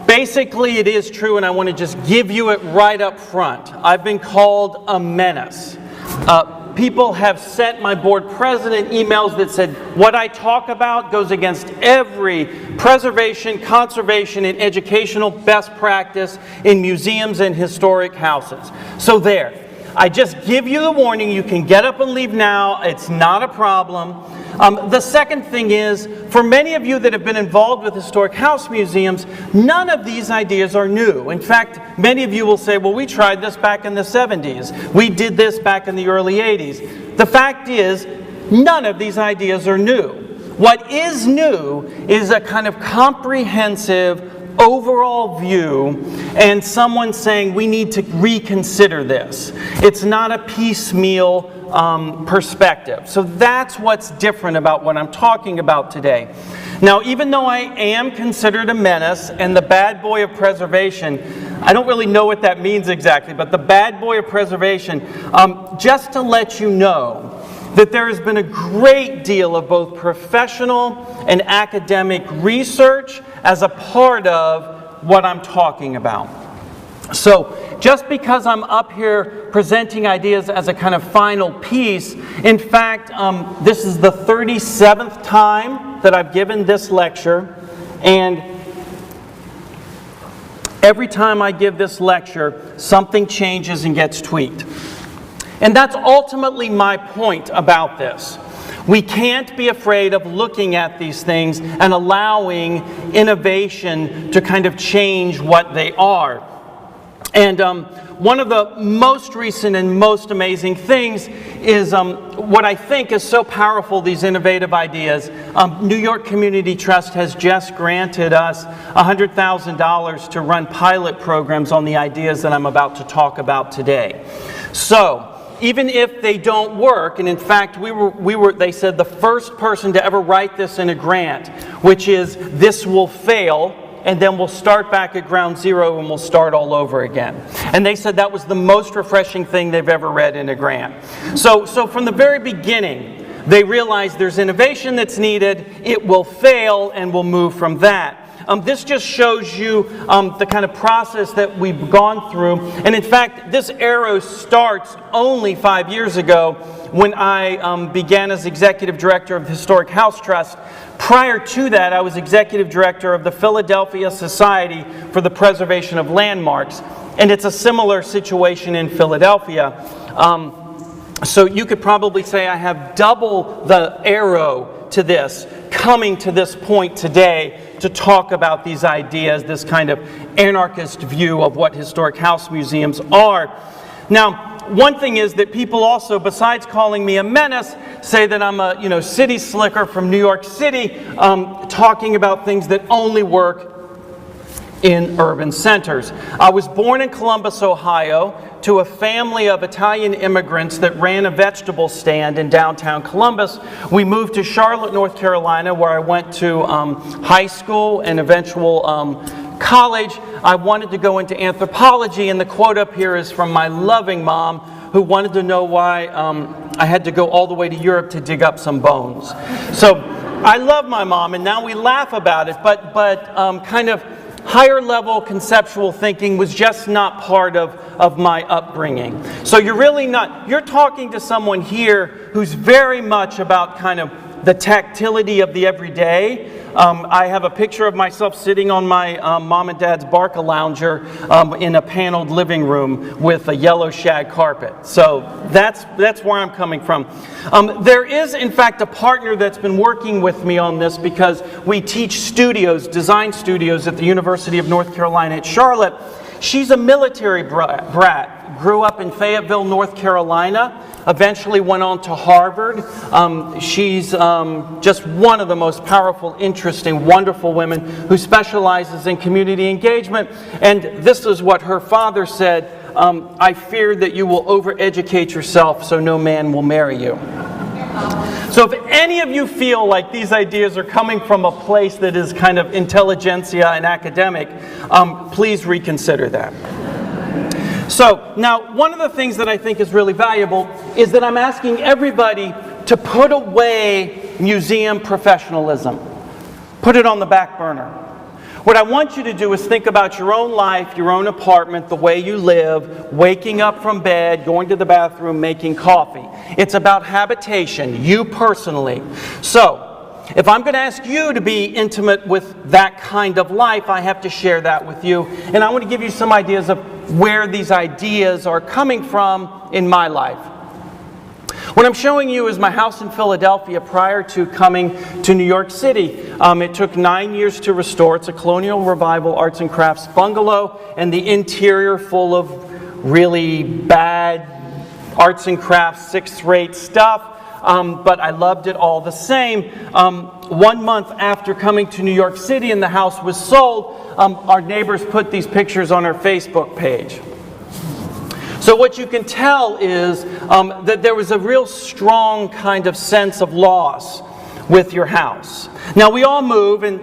Basically, it is true, and I want to just give you it right up front. I've been called a menace. People have sent my board president emails that said what I talk about goes against every preservation, conservation, and educational best practice in museums and historic houses. So there. I just give you the warning. You can get up and leave now. It's not a problem. The second thing is, for many of you that have been involved with historic house museums, none of these ideas are new. In fact, many of you will say, well, we tried this back in the 70s. We did this back in the early 80s. The fact is, none of these ideas are new. What is new is a kind of comprehensive overall view and someone saying we need to reconsider this. It's not a piecemeal perspective. So that's what's different about what I'm talking about today. Now, even though I am considered a menace and the bad boy of preservation, I don't really know what that means exactly, but the bad boy of preservation, just to let you know that there has been a great deal of both professional and academic research as a part of what I'm talking about. So just because I'm up here presenting ideas as a kind of final piece, in fact, this is the 37th time that I've given this lecture, and every time I give this lecture, something changes and gets tweaked. And that's ultimately my point about this. We can't be afraid of looking at these things and allowing innovation to kind of change what they are. And one of the most recent and most amazing things is what I think is so powerful, these innovative ideas. New York Community Trust has just granted us $100,000 to run pilot programs on the ideas that I'm about to talk about today. So, even if they don't work, and in fact they said the first person to ever write this in a grant, which is this will fail, and then we'll start back at ground zero and we'll start all over again. And they said that was the most refreshing thing they've ever read in a grant. So from the very beginning, they realized there's innovation that's needed, it will fail, and we'll move from that. This just shows you the kind of process that we've gone through. And in fact, this arrow starts only 5 years ago when I began as executive director of the Historic House Trust. Prior to that, I was executive director of the Philadelphia Society for the Preservation of Landmarks. And it's a similar situation in Philadelphia. So you could probably say I have double the arrow to this, coming to this point today to talk about these ideas, this kind of anarchist view of what historic house museums are. Now, one thing is that people also, besides calling me a menace, say that I'm a city slicker from New York City, talking about things that only work in urban centers. I was born in Columbus, Ohio, to a family of Italian immigrants that ran a vegetable stand in downtown Columbus. We moved to Charlotte, North Carolina, where I went to high school and eventual college. I wanted to go into anthropology, and the quote up here is from my loving mom, who wanted to know why I had to go all the way to Europe to dig up some bones. So I love my mom, and now we laugh about it, but kind of higher level conceptual thinking was just not part of my upbringing. So you're talking to someone here who's very much about kind of the tactility of the everyday. I have a picture of myself sitting on my mom and dad's Barca lounger in a paneled living room with a yellow shag carpet. So that's where I'm coming from. There is, in fact, a partner that's been working with me on this because we teach design studios at the University of North Carolina at Charlotte. She's a military brat, grew up in Fayetteville, North Carolina, eventually went on to Harvard. She's just one of the most powerful, interesting, wonderful women who specializes in community engagement. And this is what her father said, I fear that you will overeducate yourself so no man will marry you. So if any of you feel like these ideas are coming from a place that is kind of intelligentsia and academic, please reconsider that. So now one of the things that I think is really valuable is that I'm asking everybody to put away museum professionalism. Put it on the back burner. What I want you to do is think about your own life, your own apartment, the way you live, waking up from bed, going to the bathroom, making coffee. It's about habitation, you personally. So, if I'm going to ask you to be intimate with that kind of life, I have to share that with you. And I want to give you some ideas of where these ideas are coming from in my life. What I'm showing you is my house in Philadelphia prior to coming to New York City. It took 9 years to restore. It's a colonial revival arts and crafts bungalow, and the interior full of really bad arts and crafts, sixth-rate stuff. But I loved it all the same. 1 month after coming to New York City and the house was sold, our neighbors put these pictures on our Facebook page. So what you can tell is that there was a real strong kind of sense of loss with your house. Now we all move, and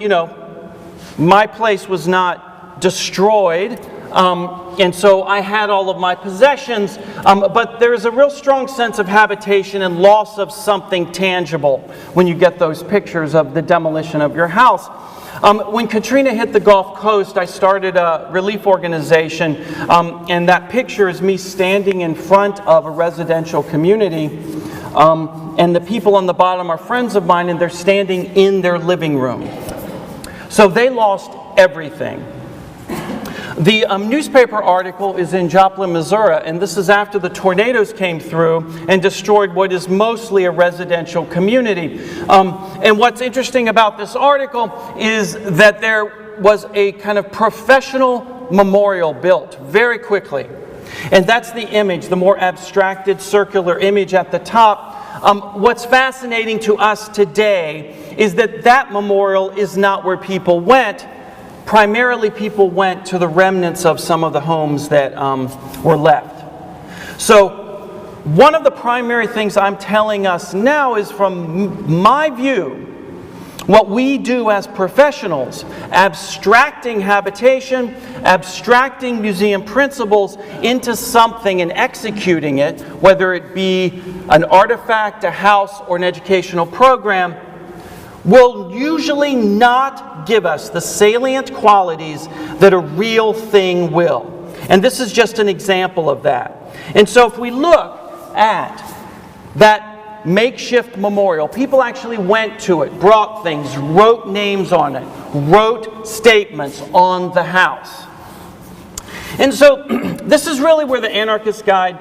my place was not destroyed. And so I had all of my possessions, but there is a real strong sense of habitation and loss of something tangible when you get those pictures of the demolition of your house. When Katrina hit the Gulf Coast, I started a relief organization, and that picture is me standing in front of a residential community, and the people on the bottom are friends of mine, and they're standing in their living room. So they lost everything. The newspaper article is in Joplin, Missouri, and this is after the tornadoes came through and destroyed what is mostly a residential community. And what's interesting about this article is that there was a kind of professional memorial built very quickly. And that's the image, the more abstracted circular image at the top. What's fascinating to us today is that that memorial is not where people went. Primarily, people went to the remnants of some of the homes that were left. So, one of the primary things I'm telling us now is, from my view, what we do as professionals, abstracting habitation, abstracting museum principles into something and executing it, whether it be an artifact, a house, or an educational program, will usually not give us the salient qualities that a real thing will. And this is just an example of that. And so if we look at that makeshift memorial, people actually went to it, brought things, wrote names on it, wrote statements on the house. And so this is really where the Anarchist Guide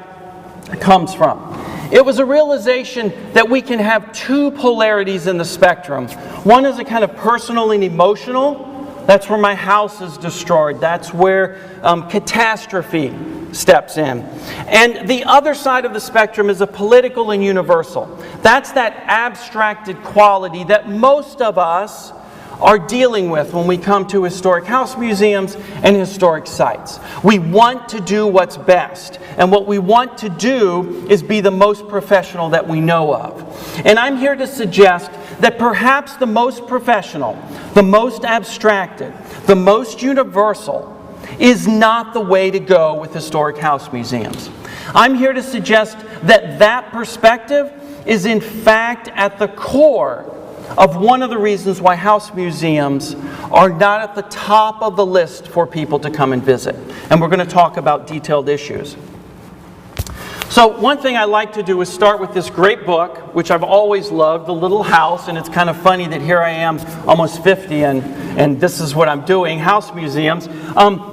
comes from. It was a realization that we can have two polarities in the spectrum. One is a kind of personal and emotional. That's where my house is destroyed. That's where catastrophe steps in. And the other side of the spectrum is a political and universal. That's that abstracted quality that most of us are dealing with when we come to historic house museums and historic sites. We want to do what's best, and what we want to do is be the most professional that we know of. And I'm here to suggest that perhaps the most professional, the most abstracted, the most universal is not the way to go with historic house museums. I'm here to suggest that that perspective is in fact at the core of one of the reasons why house museums are not at the top of the list for people to come and visit. And we're going to talk about detailed issues. So one thing I like to do is start with this great book, which I've always loved, The Little House, and it's kind of funny that here I am, almost 50, and this is what I'm doing, house museums.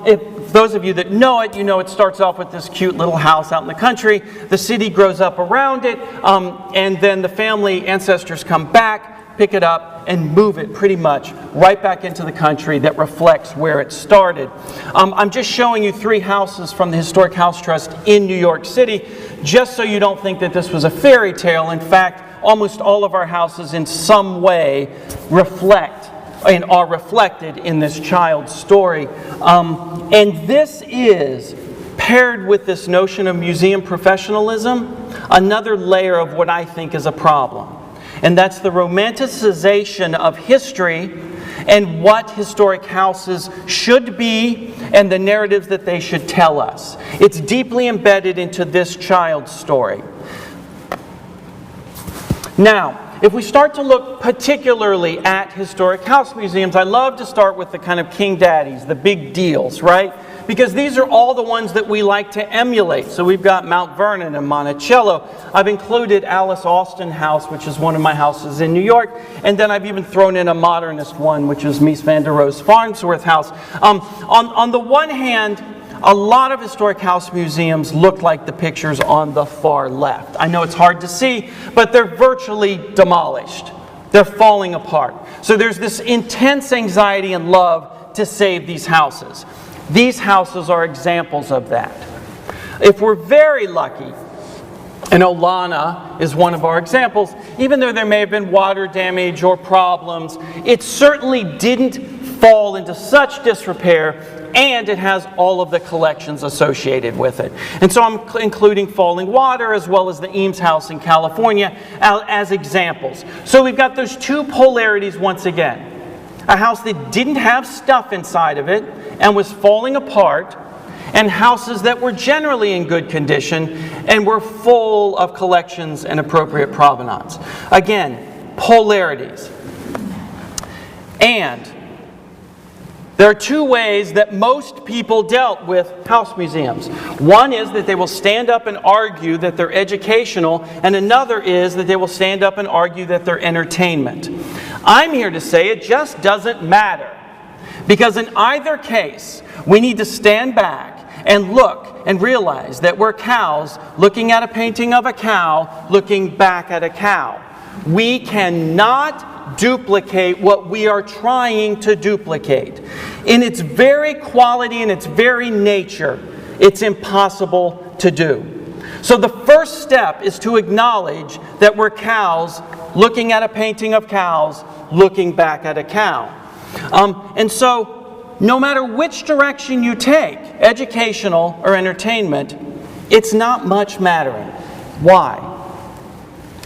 If those of you that know it, you know it starts off with this cute little house out in the country. The city grows up around it, and then the family ancestors come back, pick it up, and move it pretty much right back into the country that reflects where it started. I'm just showing you 3 houses from the Historic House Trust in New York City, just so you don't think that this was a fairy tale. In fact, almost all of our houses in some way reflect and are reflected in this child's story. And this is, paired with this notion of museum professionalism, another layer of what I think is a problem. And that's the romanticization of history and what historic houses should be and the narratives that they should tell us. It's deeply embedded into this child's story. Now, if we start to look particularly at historic house museums, I love to start with the kind of king daddies, the big deals, right? Because these are all the ones that we like to emulate. So we've got Mount Vernon and Monticello. I've included Alice Austin House, which is one of my houses in New York. And then I've even thrown in a modernist one, which is Mies van der Rohe's Farnsworth House. On the one hand, a lot of historic house museums look like the pictures on the far left. I know it's hard to see, but they're virtually demolished. They're falling apart. So there's this intense anxiety and love to save these houses. These houses are examples of that. If we're very lucky, and Olana is one of our examples, even though there may have been water damage or problems, it certainly didn't fall into such disrepair, and it has all of the collections associated with it. And so I'm including Falling Water as well as the Eames House in California as examples. So we've got those two polarities once again. A house that didn't have stuff inside of it and was falling apart, and houses that were generally in good condition and were full of collections and appropriate provenance. Again, polarities. And there are two ways that most people dealt with house museums. One is that they will stand up and argue that they're educational, and another is that they will stand up and argue that they're entertainment. I'm here to say it just doesn't matter. Because in either case, we need to stand back and look and realize that we're cows looking at a painting of a cow, looking back at a cow. We cannot duplicate what we are trying to duplicate. In its very quality and its very nature, it's impossible to do. So the first step is to acknowledge that we're cows looking at a painting of cows, looking back at a cow. And so, no matter which direction you take, educational or entertainment, it's not much mattering. Why?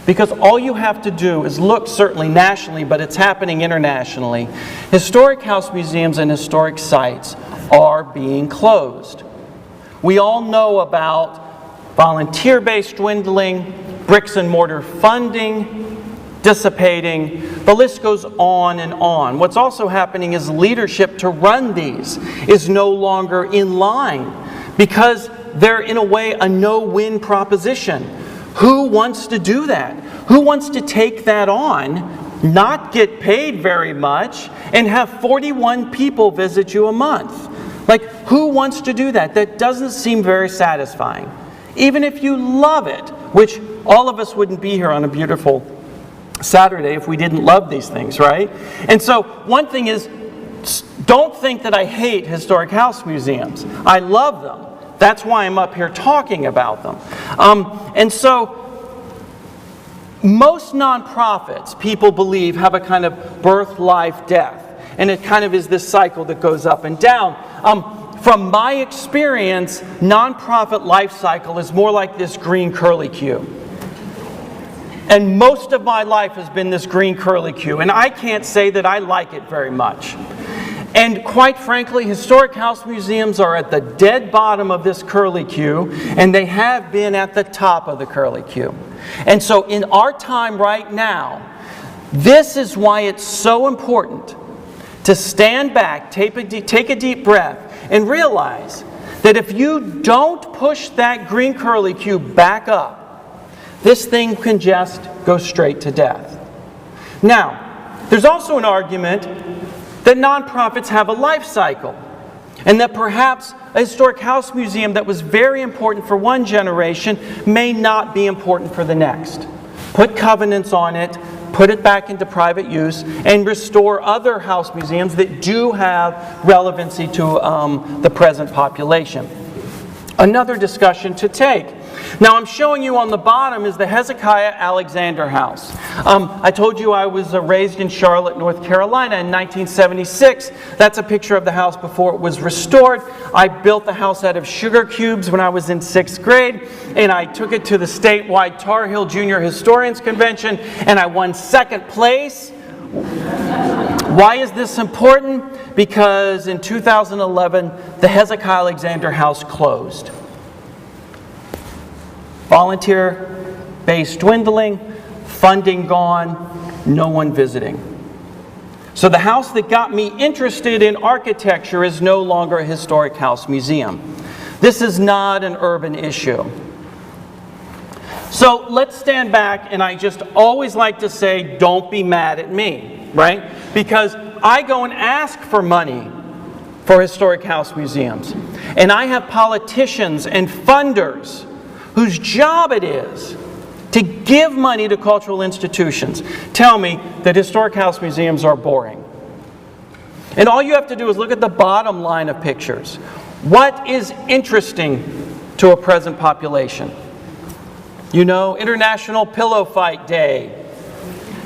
Because all you have to do is look, certainly nationally, but it's happening internationally. Historic house museums and historic sites are being closed. We all know about volunteer-based dwindling, bricks and mortar funding dissipating. The list goes on and on. What's also happening is leadership to run these is no longer in line because they're in a way a no-win proposition. Who wants to do that? Who wants to take that on, not get paid very much, and have 41 people visit you a month? Like, who wants to do that? That doesn't seem very satisfying. Even if you love it, which all of us wouldn't be here on a beautiful Saturday if we didn't love these things, right? And so one thing is, don't think that I hate historic house museums. I love them. That's why I'm up here talking about them. And so most nonprofits, people believe, have a kind of birth, life, death. And it kind of is this cycle that goes up and down. From my experience, nonprofit life cycle is more like this green curlicue. And most of my life has been this green curlicue. And I can't say that I like it very much. And quite frankly, historic house museums are at the dead bottom of this curlicue, and they have been at the top of the curlicue. And so in our time right now, this is why it's so important to stand back, take a deep breath, and realize that if you don't push that green curlicue back up, this thing can just go straight to death. Now, there's also an argument that nonprofits have a life cycle, and that perhaps a historic house museum that was very important for one generation may not be important for the next. Put covenants on it, put it back into private use, and restore other house museums that do have relevancy to the present population. Another discussion to take. Now I'm showing you on the bottom is the Hezekiah Alexander House. I told you I was raised in Charlotte, North Carolina in 1976. That's a picture of the house before it was restored. I built the house out of sugar cubes when I was in 6th grade, and I took it to the statewide Tar Heel Junior Historians Convention, and I won 2nd place. Why is this important? Because in 2011, the Hezekiah Alexander House closed. Volunteer-based dwindling, funding gone, no one visiting. So the house that got me interested in architecture is no longer a historic house museum. This is not an urban issue. So let's stand back, and I just always like to say, don't be mad at me, right? Because I go and ask for money for historic house museums. And I have politicians and funders whose job it is to give money to cultural institutions tell me that historic house museums are boring. And all you have to do is look at the bottom line of pictures. What is interesting to a present population? You know, International Pillow Fight Day,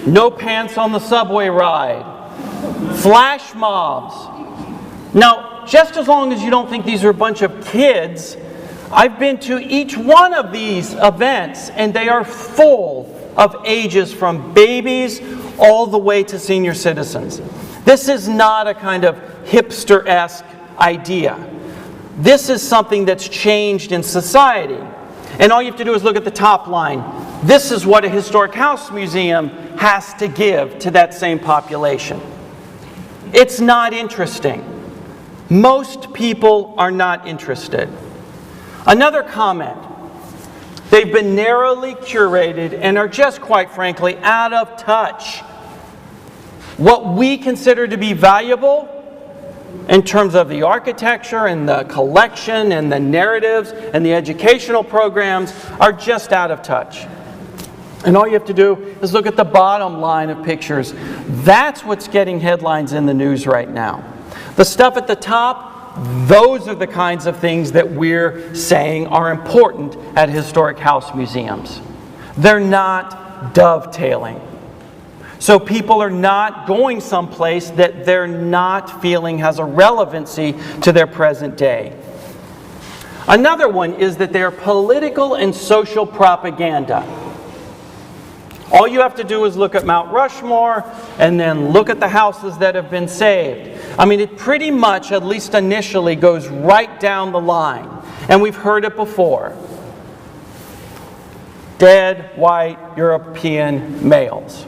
no pants on the subway ride, flash mobs. Now, just as long as you don't think these are a bunch of kids, I've been to each one of these events, and they are full of ages from babies all the way to senior citizens. This is not a kind of hipster-esque idea. This is something that's changed in society. And all you have to do is look at the top line. This is what a historic house museum has to give to that same population. It's not interesting. Most people are not interested. Another comment. They've been narrowly curated and are just, quite frankly, out of touch. What we consider to be valuable in terms of the architecture and the collection and the narratives and the educational programs are just out of touch. And all you have to do is look at the bottom line of pictures. That's what's getting headlines in the news right now. The stuff at the top, those are the kinds of things that we're saying are important at historic house museums. They're not dovetailing. So people are not going someplace that they're not feeling has a relevancy to their present day. Another one is that they're political and social propaganda. All you have to do is look at Mount Rushmore and then look at the houses that have been saved. I mean, it pretty much, at least initially, goes right down the line. And we've heard it before. Dead, white, European males.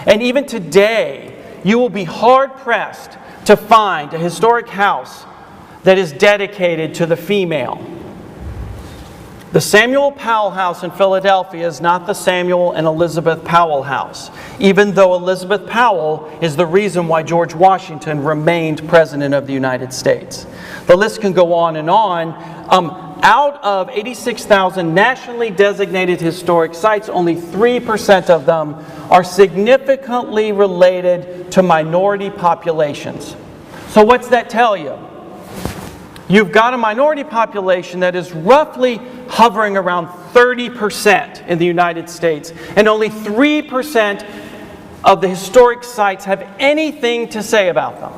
And even today, you will be hard-pressed to find a historic house that is dedicated to the female. The Samuel Powell House in Philadelphia is not the Samuel and Elizabeth Powell House, even though Elizabeth Powell is the reason why George Washington remained President of the United States. The list can go on and on. Out of 86,000 nationally designated historic sites, only 3% of them are significantly related to minority populations. So what's that tell you? You've got a minority population that is roughly hovering around 30% in the United States, and only 3% of the historic sites have anything to say about them.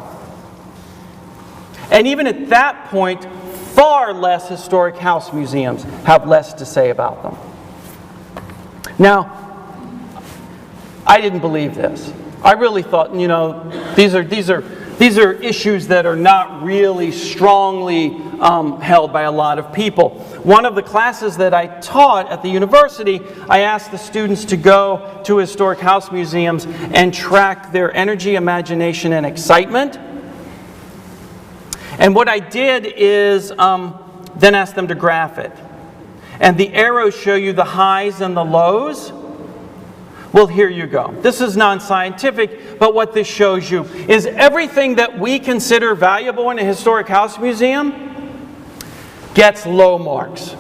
And even at that point, far less historic house museums have less to say about them. Now, I didn't believe this. I really thought, you know, these are issues that are not really strongly held by a lot of people. One of the classes that I taught at the university, I asked the students to go to historic house museums and track their energy, imagination, and excitement. And what I did is then ask them to graph it. And the arrows show you the highs and the lows. Well, here you go. This is non-scientific, but what this shows you is everything that we consider valuable in a historic house museum gets low marks.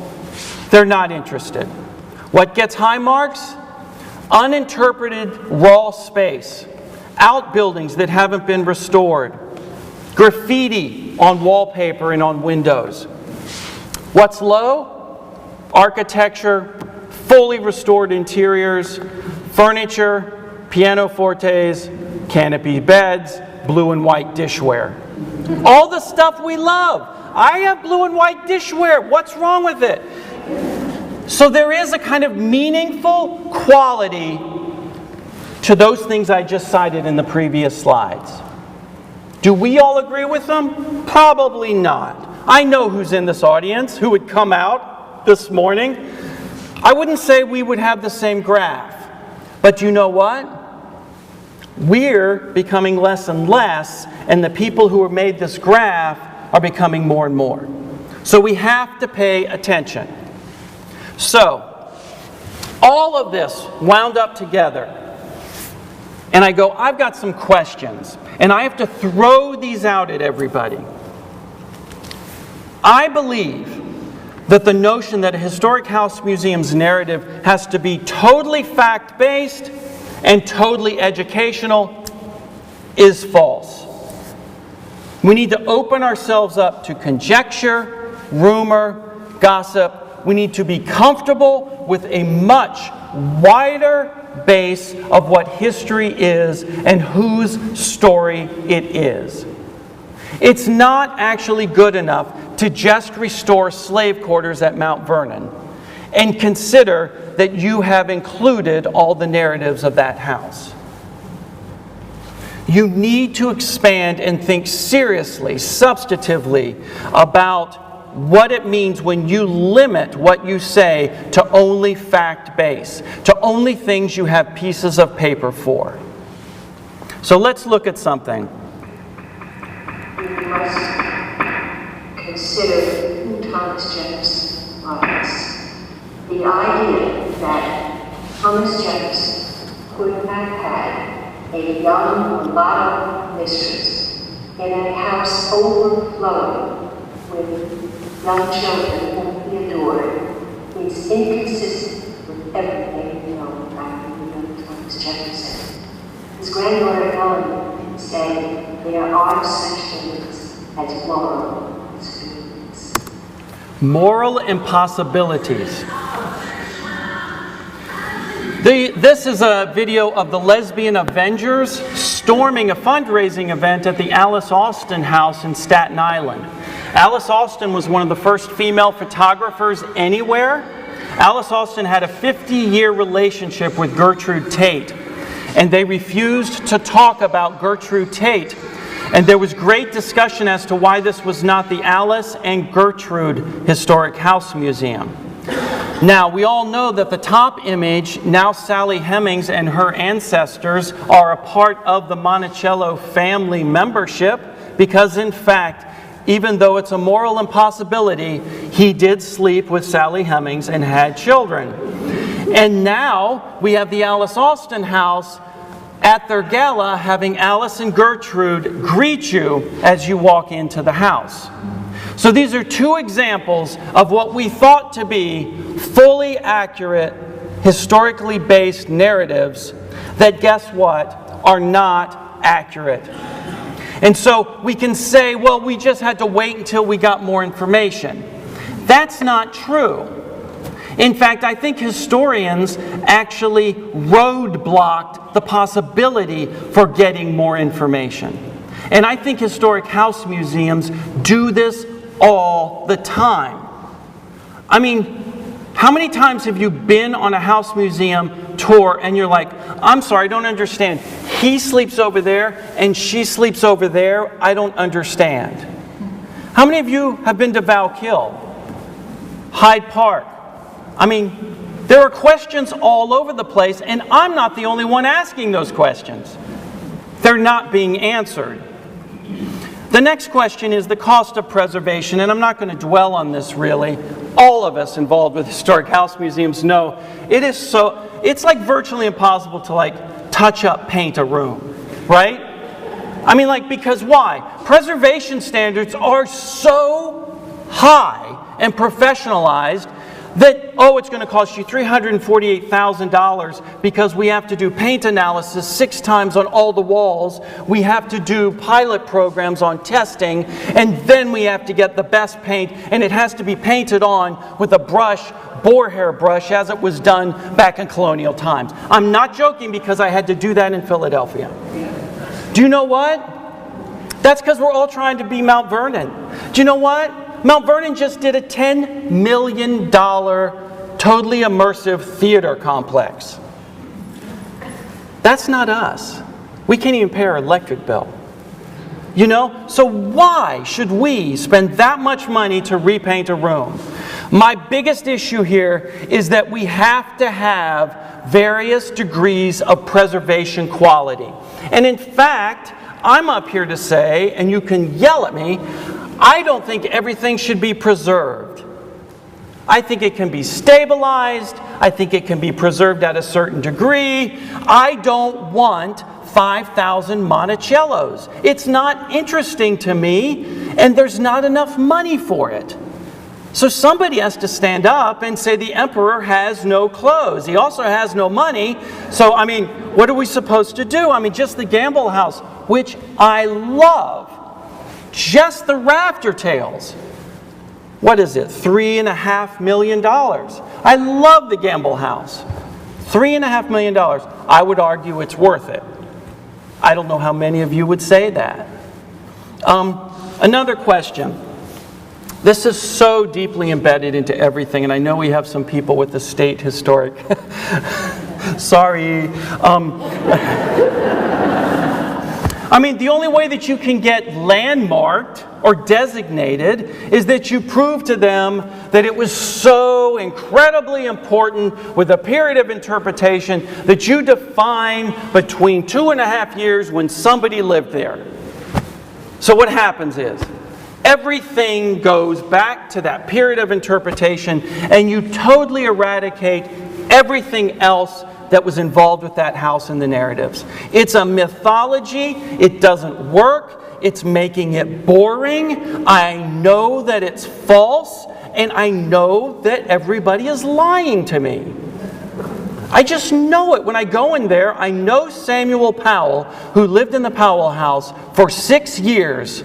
They're not interested. What gets high marks? Uninterpreted raw space, outbuildings that haven't been restored, graffiti on wallpaper and on windows. What's low? Architecture, fully restored interiors, furniture, pianofortes, canopy beds, blue and white dishware. All the stuff we love. I have blue and white dishware. What's wrong with it? So there is a kind of meaningful quality to those things I just cited in the previous slides. Do we all agree with them? Probably not. I know who's in this audience, who would come out this morning. I wouldn't say we would have the same graph, But you know what? We're becoming less and less, and the people who have made this graph are becoming more and more. So we have to pay attention. So, all of this wound up together, and I go, I've got some questions, and I have to throw these out at everybody. I believe that the notion that a historic house museum's narrative has to be totally fact-based and totally educational is false. We need to open ourselves up to conjecture, rumor, gossip. We need to be comfortable with a much wider base of what history is and whose story it is. It's not actually good enough to just restore slave quarters at Mount Vernon and consider that you have included all the narratives of that house. You need to expand and think seriously, substantively, about what it means when you limit what you say to only fact-based, to only things you have pieces of paper for. So let's look at something. We must consider who Thomas Jefferson was. The idea that Thomas Jefferson could have had a young mulatto mistress in a house overflowing with young children whom he adored is inconsistent with everything we know about the young Thomas Jefferson. His granddaughter Helen said there are such things as moral impossibilities. Moral impossibilities. This is a video of the Lesbian Avengers storming a fundraising event at the Alice Austin House in Staten Island. Alice Austin was one of the first female photographers anywhere. Alice Austin had a 50-year relationship with Gertrude Tate, and they refused to talk about Gertrude Tate. And there was great discussion as to why this was not the Alice and Gertrude Historic House Museum. Now, we all know that the top image, now Sally Hemings and her ancestors, are a part of the Monticello family membership because, in fact, even though it's a moral impossibility, he did sleep with Sally Hemings and had children. And now we have the Alice Austin House at their gala having Alice and Gertrude greet you as you walk into the house. So these are two examples of what we thought to be fully accurate, historically based narratives that, guess what, are not accurate. And so we can say, well, we just had to wait until we got more information. That's not true. In fact, I think historians actually roadblocked the possibility for getting more information. And I think historic house museums do this all the time. I mean, how many times have you been on a house museum tour and you're like, I'm sorry, I don't understand. He sleeps over there and she sleeps over there. I don't understand. How many of you have been to Valkill, Hyde Park? I mean, there are questions all over the place, and I'm not the only one asking those questions. They're not being answered. The next question is the cost of preservation, and I'm not going to dwell on this really. All of us involved with historic house museums know it's like virtually impossible to touch up, paint a room, right? I mean, because why? Preservation standards are so high and professionalized that, it's going to cost you $348,000 because we have to do paint analysis 6 times on all the walls. We have to do pilot programs on testing, and then we have to get the best paint, and it has to be painted on with a brush, boar hair brush, as it was done back in colonial times. I'm not joking because I had to do that in Philadelphia. Do you know what? That's because we're all trying to be Mount Vernon. Do you know what? Mount Vernon just did a $10 million totally immersive theater complex. That's not us. We can't even pay our electric bill. So why should we spend that much money to repaint a room? My biggest issue here is that we have to have various degrees of preservation quality. And in fact, I'm up here to say, and you can yell at me, I don't think everything should be preserved. I think it can be stabilized. I think it can be preserved at a certain degree. I don't want 5,000 Monticellos. It's not interesting to me, and there's not enough money for it. So somebody has to stand up and say the emperor has no clothes. He also has no money. So, what are we supposed to do? Just the Gamble House, which I love. Just the rafter tails. What is it? $3.5 million. I love the Gamble House. $3.5 million. I would argue it's worth it. I don't know how many of you would say that. Another question. This is so deeply embedded into everything, and I know we have some people with the state historic. Sorry. The only way that you can get landmarked or designated is that you prove to them that it was so incredibly important with a period of interpretation that you define between 2.5 years when somebody lived there. So what happens is, everything goes back to that period of interpretation, and you totally eradicate everything else that was involved with that house in the narratives. It's a mythology. It doesn't work. It's making it boring. I know that it's false, and I know that everybody is lying to me. I just know it. When I go in there, I know Samuel Powell, who lived in the Powell house for 6 years,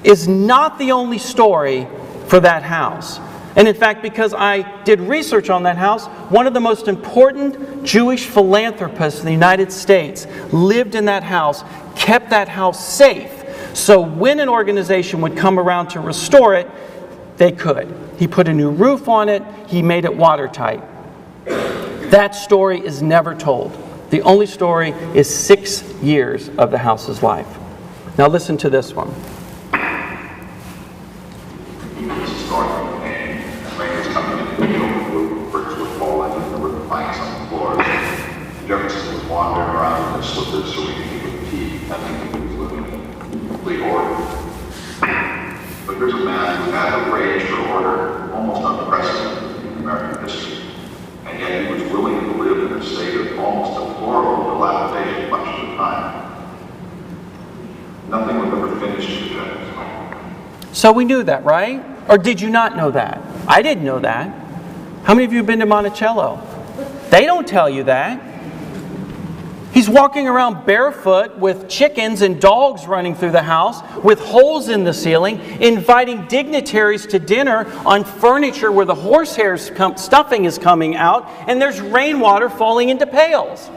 is not the only story for that house. And in fact, because I did research on that house, one of the most important Jewish philanthropists in the United States lived in that house, kept that house safe. So when an organization would come around to restore it, they could. He put a new roof on it. He made it watertight. That story is never told. The only story is 6 years of the house's life. Now listen to this one. Jefferson was wandering around in his slippers so he could keep with tea, thinking he was living in complete order. But here's a man who had a rage for order almost unprecedented in American history, and yet he was willing to live in a state of almost deplorable dilapidation much of the time. Nothing was ever finished with Jefferson. So we knew that, right? Or did you not know that? I didn't know that. How many of you have been to Monticello? They don't tell you that. He's walking around barefoot with chickens and dogs running through the house with holes in the ceiling, inviting dignitaries to dinner on furniture where the horsehair stuffing is coming out, and there's rainwater falling into pails.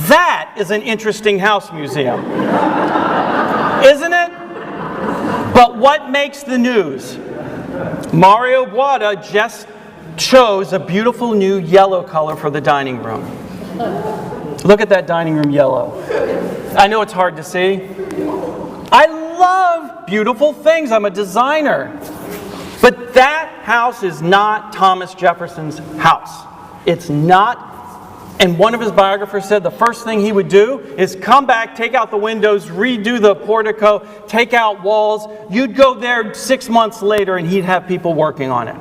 That is an interesting house museum, isn't it? But what makes the news? Mario Boada just chose a beautiful new yellow color for the dining room. Look at that dining room yellow. I know it's hard to see. I love beautiful things. I'm a designer. But that house is not Thomas Jefferson's house. It's not. And one of his biographers said the first thing he would do is come back, take out the windows, redo the portico, take out walls. You'd go there 6 months later and he'd have people working on it.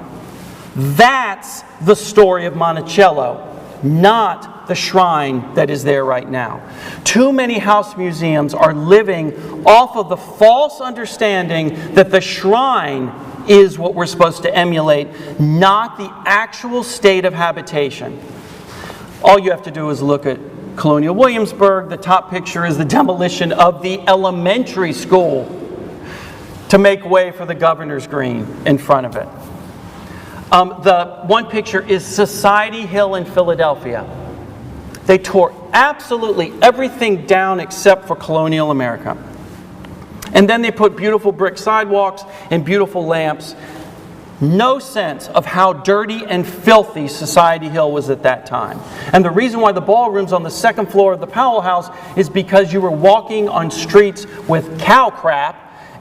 That's the story of Monticello, not the shrine that is there right now. Too many house museums are living off of the false understanding that the shrine is what we're supposed to emulate, not the actual state of habitation. All you have to do is look at Colonial Williamsburg. The top picture is the demolition of the elementary school to make way for the Governor's Green in front of it. The one picture is Society Hill in Philadelphia. They tore absolutely everything down except for colonial America. And then they put beautiful brick sidewalks and beautiful lamps. No sense of how dirty and filthy Society Hill was at that time. And the reason why the ballroom's on the second floor of the Powell House is because you were walking on streets with cow crap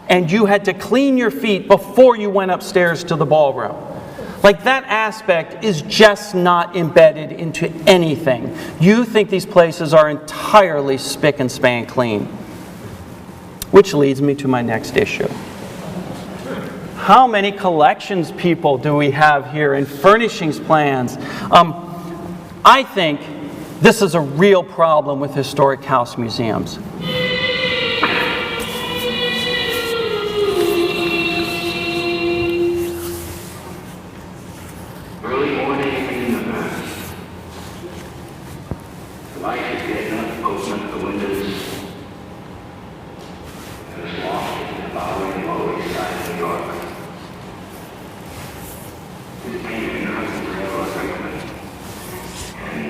and you had to clean your feet before you went upstairs to the ballroom. Like, that aspect is just not embedded into anything. You think these places are entirely spick and span clean. Which leads me to my next issue. How many collections people do we have here and furnishings plans? I think this is a real problem with historic house museums. Early morning in the night. The light is getting up, open up the windows. And it's lost in the following Lower East Side of New York. This came in cousin Trevor Franklin. And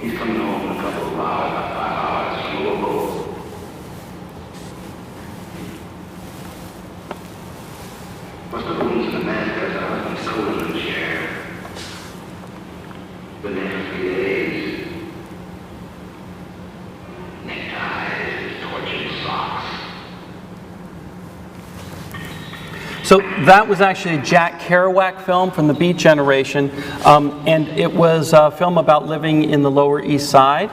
he's coming home in a couple of hours, about 5 hours from Louisville. What's the rooms in the man does out in his coat in the chair? Been there for 3 days. Neckties, tortured socks. So that was actually a Jack Kerouac film from the Beat Generation, and it was a film about living in the Lower East Side.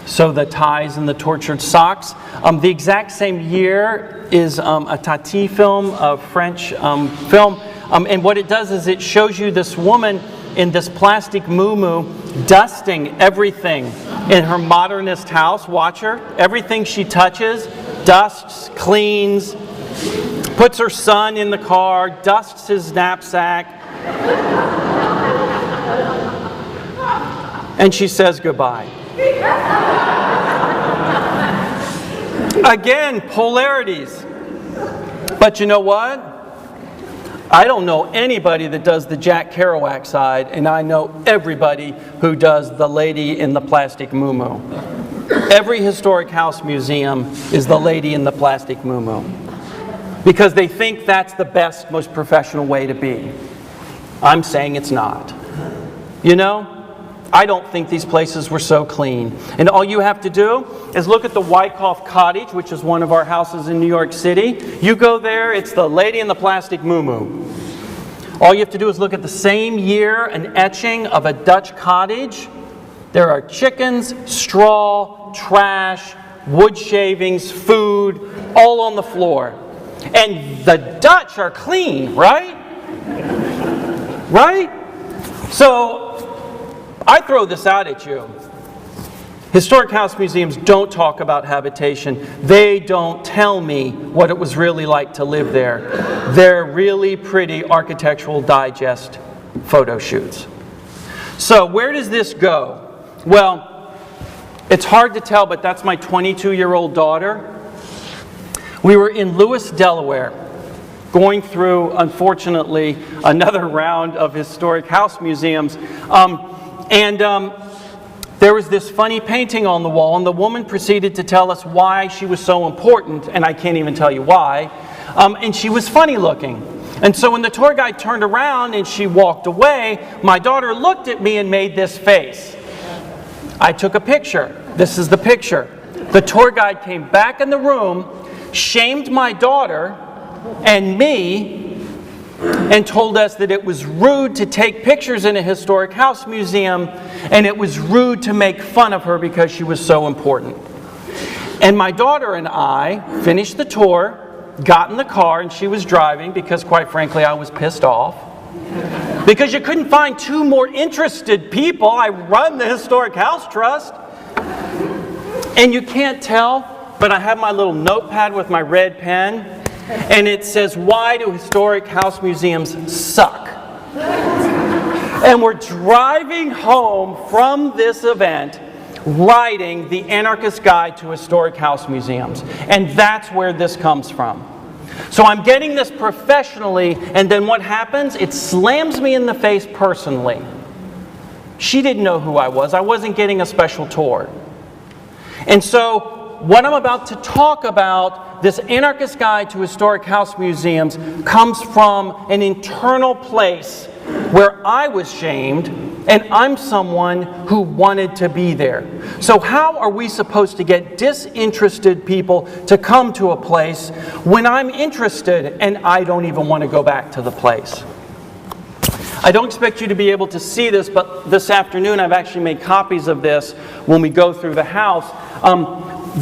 So the ties and the tortured socks. The exact same year is a Tati film, a French film, and what it does is it shows you this woman in this plastic muumuu dusting everything in her modernist house. Watch her. Everything she touches, dusts, cleans, puts her son in the car, dusts his knapsack, and she says goodbye. Again, polarities. But you know what? I don't know anybody that does the Jack Kerouac side, and I know everybody who does the lady in the plastic muumuu. Every historic house museum is the lady in the plastic muumuu, because they think that's the best, most professional way to be. I'm saying it's not. You know, I don't think these places were so clean. And all you have to do is look at the Wyckoff Cottage, which is one of our houses in New York City. You go there, it's the lady in the plastic muumuu. All you have to do is look at the same year, an etching of a Dutch cottage. There are chickens, straw, trash, wood shavings, food, all on the floor. And the Dutch are clean, right? Right? So, I throw this out at you. Historic house museums don't talk about habitation. They don't tell me what it was really like to live there. They're really pretty Architectural Digest photo shoots. So where does this go? Well, it's hard to tell, but that's my 22-year-old daughter. We were in Lewis, Delaware, going through, unfortunately, another round of historic house museums. There was this funny painting on the wall, and the woman proceeded to tell us why she was so important, and I can't even tell you why. And she was funny looking. And so when the tour guide turned around and she walked away, my daughter looked at me and made this face. I took a picture. This is the picture. The tour guide came back in the room, shamed my daughter and me, and told us that it was rude to take pictures in a historic house museum, and it was rude to make fun of her because she was so important. And my daughter and I finished the tour, got in the car, and she was driving because, quite frankly, I was pissed off. Because you couldn't find two more interested people. I run the Historic House Trust. And you can't tell, but I have my little notepad with my red pen, and it says, "Why do historic house museums suck?" And we're driving home from this event writing the Anarchist Guide to Historic House Museums. And that's where this comes from. So I'm getting this professionally, and then what happens? It slams me in the face personally. She didn't know who I was. I wasn't getting a special tour. And so what I'm about to talk about, this Anarchist Guide to Historic House Museums, comes from an internal place where I was shamed, and I'm someone who wanted to be there. So how are we supposed to get disinterested people to come to a place when I'm interested and I don't even want to go back to the place? I don't expect you to be able to see this, but this afternoon I've actually made copies of this when we go through the house.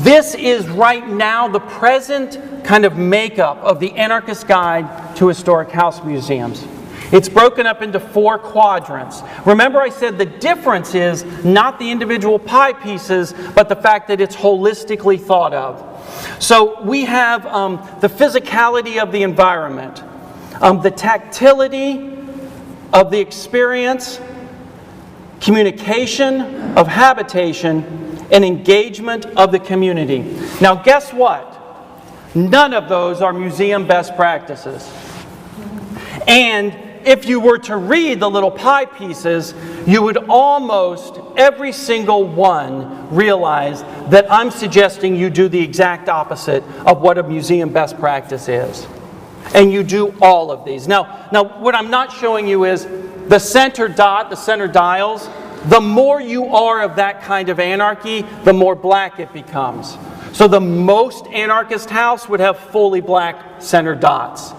This is right now the present kind of makeup of the Anarchist Guide to Historic House Museums. It's broken up into 4 quadrants. Remember I said the difference is not the individual pie pieces, but the fact that it's holistically thought of. So we have the physicality of the environment, the tactility of the experience, communication of habitation, and engagement of the community. Now guess what? None of those are museum best practices. And if you were to read the little pie pieces, you would almost, every single one, realize that I'm suggesting you do the exact opposite of what a museum best practice is. And you do all of these. Now, what I'm not showing you is the center dot, the center dials. The more you are of that kind of anarchy, the more black it becomes. So the most anarchist house would have fully black center dots.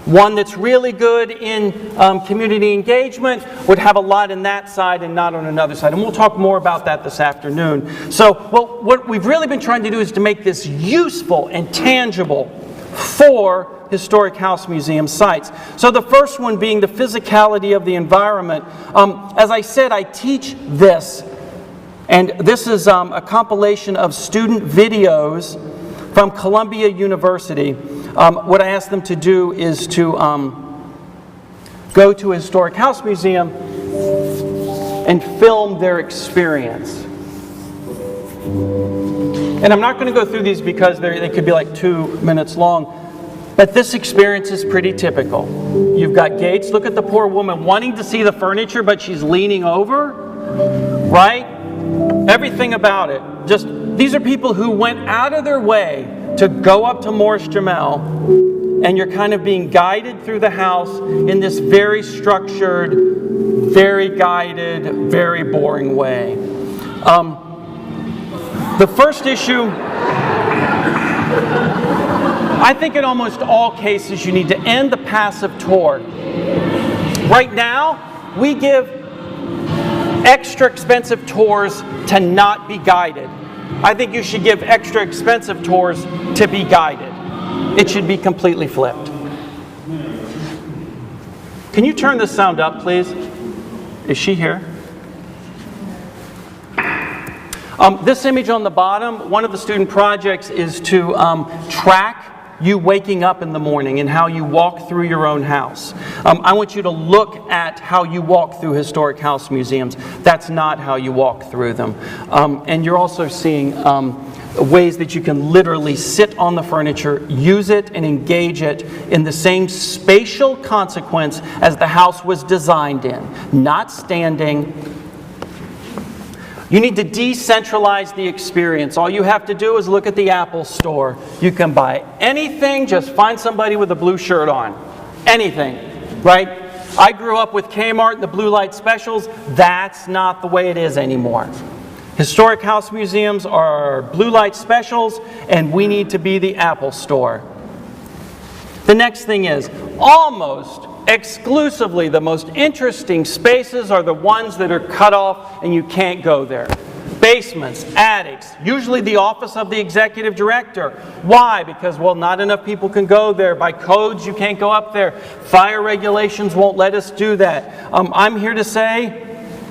One that's really good in community engagement would have a lot in that side and not on another side. And we'll talk more about that this afternoon. So, what we've really been trying to do is to make this useful and tangible for historic house museum sites. So the first one being the physicality of the environment. As I said, I teach this, and this is a compilation of student videos from Columbia University. What I asked them to do is to go to a historic house museum and film their experience. And I'm not going to go through these because they could be like 2 minutes long. But this experience is pretty typical. You've got gates. Look at the poor woman wanting to see the furniture, but she's leaning over, right? Everything about it. Just, these are people who went out of their way to go up to Morris Jamel, and you're kind of being guided through the house in this very structured, very guided, very boring way. The first issue, I think in almost all cases you need to end the passive tour. Right now, we give extra expensive tours to not be guided. I think you should give extra expensive tours to be guided. It should be completely flipped. Can you turn this sound up, please? Is she here? This image on the bottom, one of the student projects is to track you waking up in the morning and how you walk through your own house. I want you to look at how you walk through historic house museums. That's not how you walk through them. And you're also seeing ways that you can literally sit on the furniture, use it, and engage it in the same spatial consequence as the house was designed in. Not standing. You need to decentralize the experience. All you have to do is look at the Apple Store. You can buy anything, just find somebody with a blue shirt on. Anything, right? I grew up with Kmart and the blue light specials. That's not the way it is anymore. Historic house museums are blue light specials, and we need to be the Apple Store. The next thing is, almost exclusively the most interesting spaces are the ones that are cut off and you can't go there. Basements, attics, usually the office of the executive director. Why? Because, well, not enough people can go there. By codes, you can't go up there. Fire regulations won't let us do that. I'm here to say,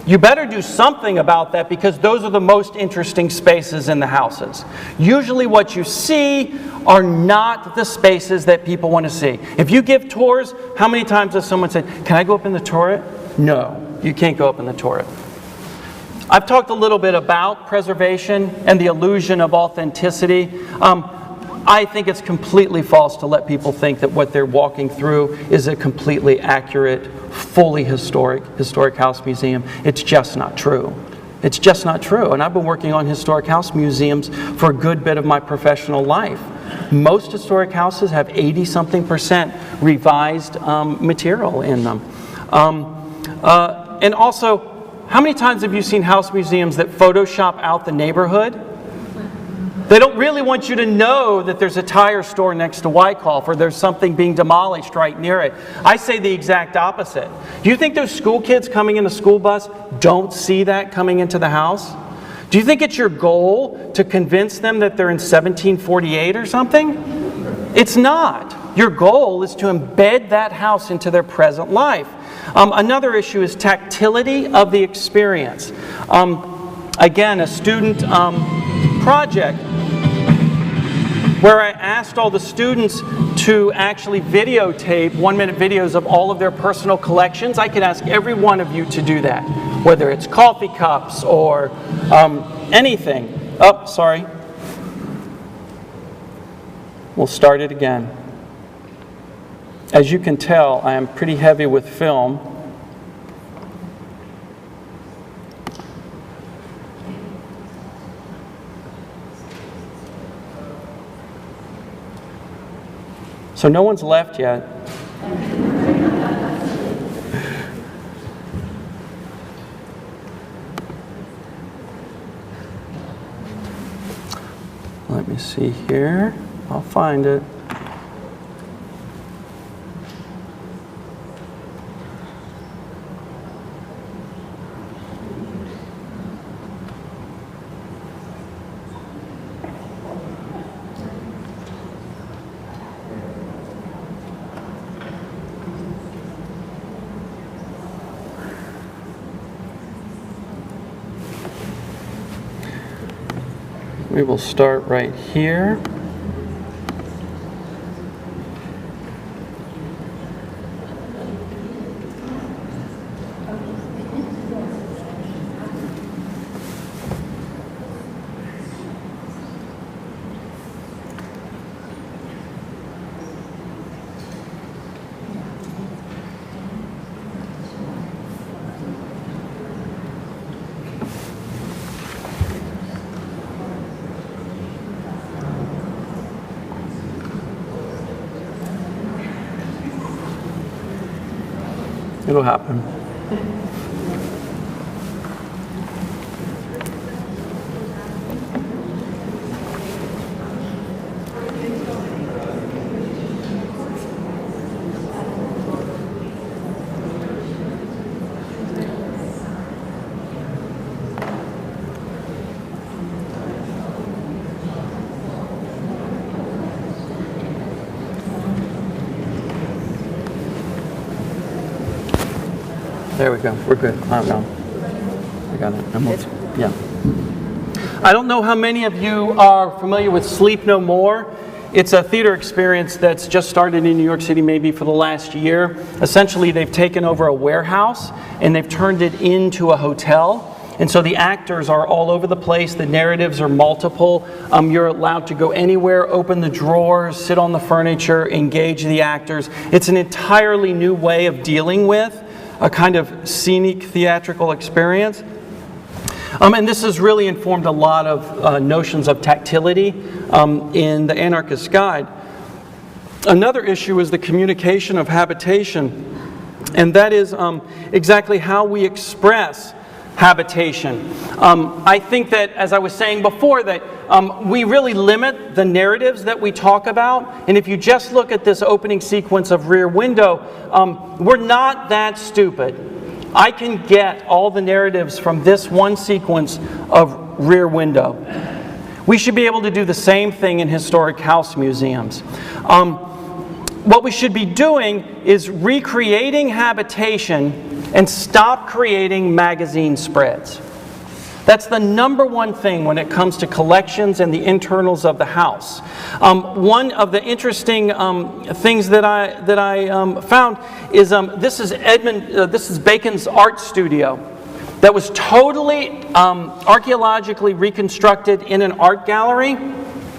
you better do something about that, because those are the most interesting spaces in the houses. Usually what you see are not the spaces that people want to see. If you give tours, how many times has someone said, "Can I go up in the turret?" No, you can't go up in the turret. I've talked a little bit about preservation and the illusion of authenticity. I think it's completely false to let people think that what they're walking through is a completely accurate, fully historic house museum. It's just not true. It's just not true. And I've been working on historic house museums for a good bit of my professional life. Most historic houses have 80-something% revised material in them. And also, how many times have you seen house museums that Photoshop out the neighborhood? They don't really want you to know that there's a tire store next to Wyckoff or there's something being demolished right near it. I say the exact opposite. Do you think those school kids coming in a school bus don't see that coming into the house? Do you think it's your goal to convince them that they're in 1748 or something? It's not. Your goal is to embed that house into their present life. Another issue is tactility of the experience. Again, a student project where I asked all the students to actually videotape 1-minute videos of all of their personal collections. I could ask every one of you to do that, whether it's coffee cups or anything. Oh, sorry. We'll start it again. As you can tell, I am pretty heavy with film. So no one's left yet. Let me see here. I'll find it. We will start right here. It'll happen. There we go. We're good. I got it. Yeah. I don't know how many of you are familiar with Sleep No More. It's a theater experience that's just started in New York City maybe for the last year. Essentially, they've taken over a warehouse and they've turned it into a hotel. And so the actors are all over the place. The narratives are multiple. You're allowed to go anywhere, open the drawers, sit on the furniture, engage the actors. It's an entirely new way of dealing with a kind of scenic theatrical experience. And this has really informed a lot of notions of tactility in the Anarchist Guide. Another issue is the communication of habitation, and that is exactly how we express habitation. I think that, as I was saying before, that we really limit the narratives that we talk about. And if you just look at this opening sequence of Rear Window, we're not that stupid. I can get all the narratives from this one sequence of Rear Window. We should be able to do the same thing in historic house museums. What we should be doing is recreating habitation and stop creating magazine spreads. That's the number one thing when it comes to collections and the internals of the house. One of the interesting things that I found is this is Bacon's art studio that was totally archaeologically reconstructed in an art gallery.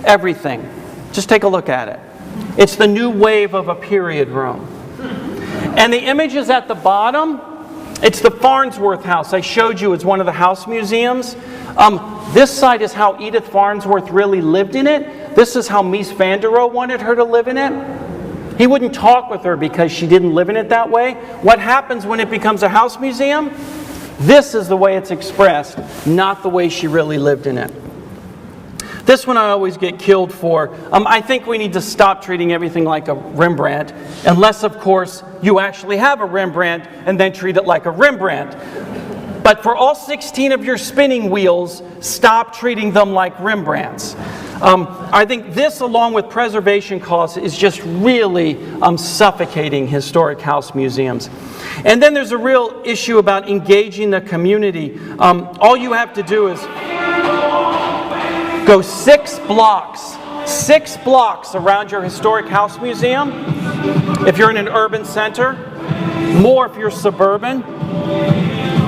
Everything. Just take a look at it. It's the new wave of a period room. And the images at the bottom, it's the Farnsworth house I showed you as one of the house museums. This side is how Edith Farnsworth really lived in it. This is how Mies van der Rohe wanted her to live in it. He wouldn't talk with her because she didn't live in it that way. What happens when it becomes a house museum? This is the way it's expressed, not the way she really lived in it. This one I always get killed for. I think we need to stop treating everything like a Rembrandt, unless, of course, you actually have a Rembrandt and then treat it like a Rembrandt. But for all 16 of your spinning wheels, stop treating them like Rembrandts. I think this, along with preservation costs, is just really suffocating historic house museums. And then there's a real issue about engaging the community. All you have to do is go 6 blocks around your historic house museum if you're in an urban center, more if you're suburban,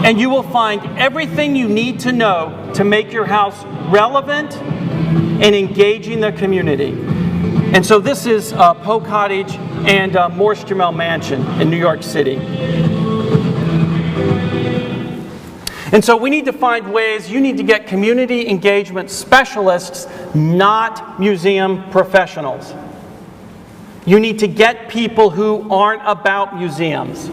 and you will find everything you need to know to make your house relevant and engaging the community. And so this is Poe Cottage and Morris Jamel Mansion in New York City. And so we need to find ways, you need to get community engagement specialists, not museum professionals. You need to get people who aren't about museums.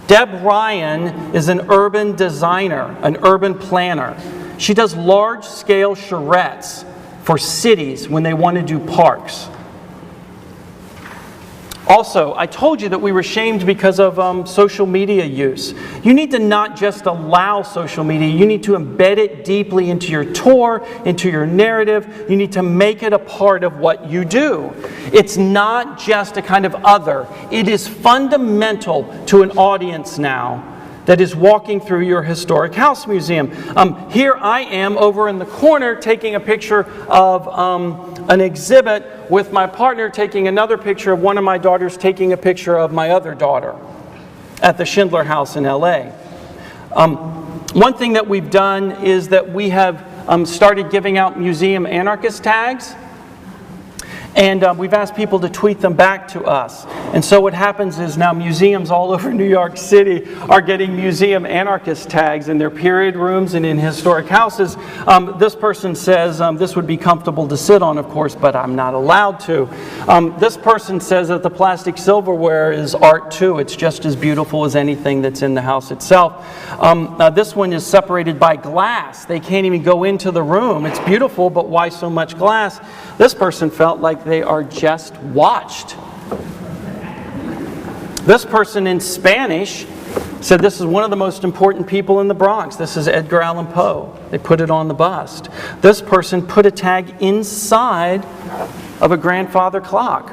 Deb Ryan is an urban designer, an urban planner. She does large-scale charrettes for cities when they want to do parks. Also, I told you that we were shamed because of social media use. You need to not just allow social media, you need to embed it deeply into your tour, into your narrative. You need to make it a part of what you do. It's not just a kind of other. It is fundamental to an audience now that is walking through your historic house museum. Here I am over in the corner taking a picture of an exhibit with my partner taking another picture of one of my daughters taking a picture of my other daughter at the Schindler House in LA. One thing that we've done is that we have started giving out museum anarchist tags. And we've asked people to tweet them back to us. And so what happens is now museums all over New York City are getting museum anarchist tags in their period rooms and in historic houses. This person says, this would be comfortable to sit on, of course, but I'm not allowed to. This person says that the plastic silverware is art too. It's just as beautiful as anything that's in the house itself. This one is separated by glass. They can't even go into the room. It's beautiful, but why so much glass? This person felt like they are just watched. This person in Spanish said this is one of the most important people in the Bronx. This is Edgar Allan Poe. They put it on the bust. This person put a tag inside of a grandfather clock,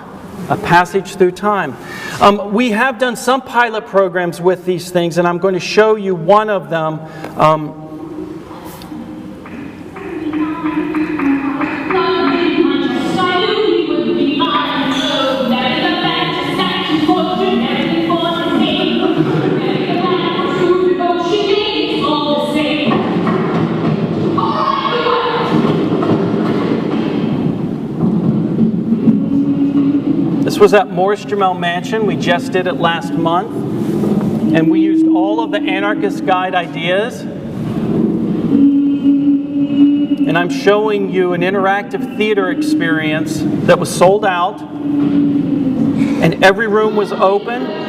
a passage through time. We have done some pilot programs with these things, and I'm going to show you one of them. This was at Morris Jamel Mansion. We just did it last month. And we used all of the anarchist guide ideas. And I'm showing you an interactive theater experience that was sold out. And every room was open.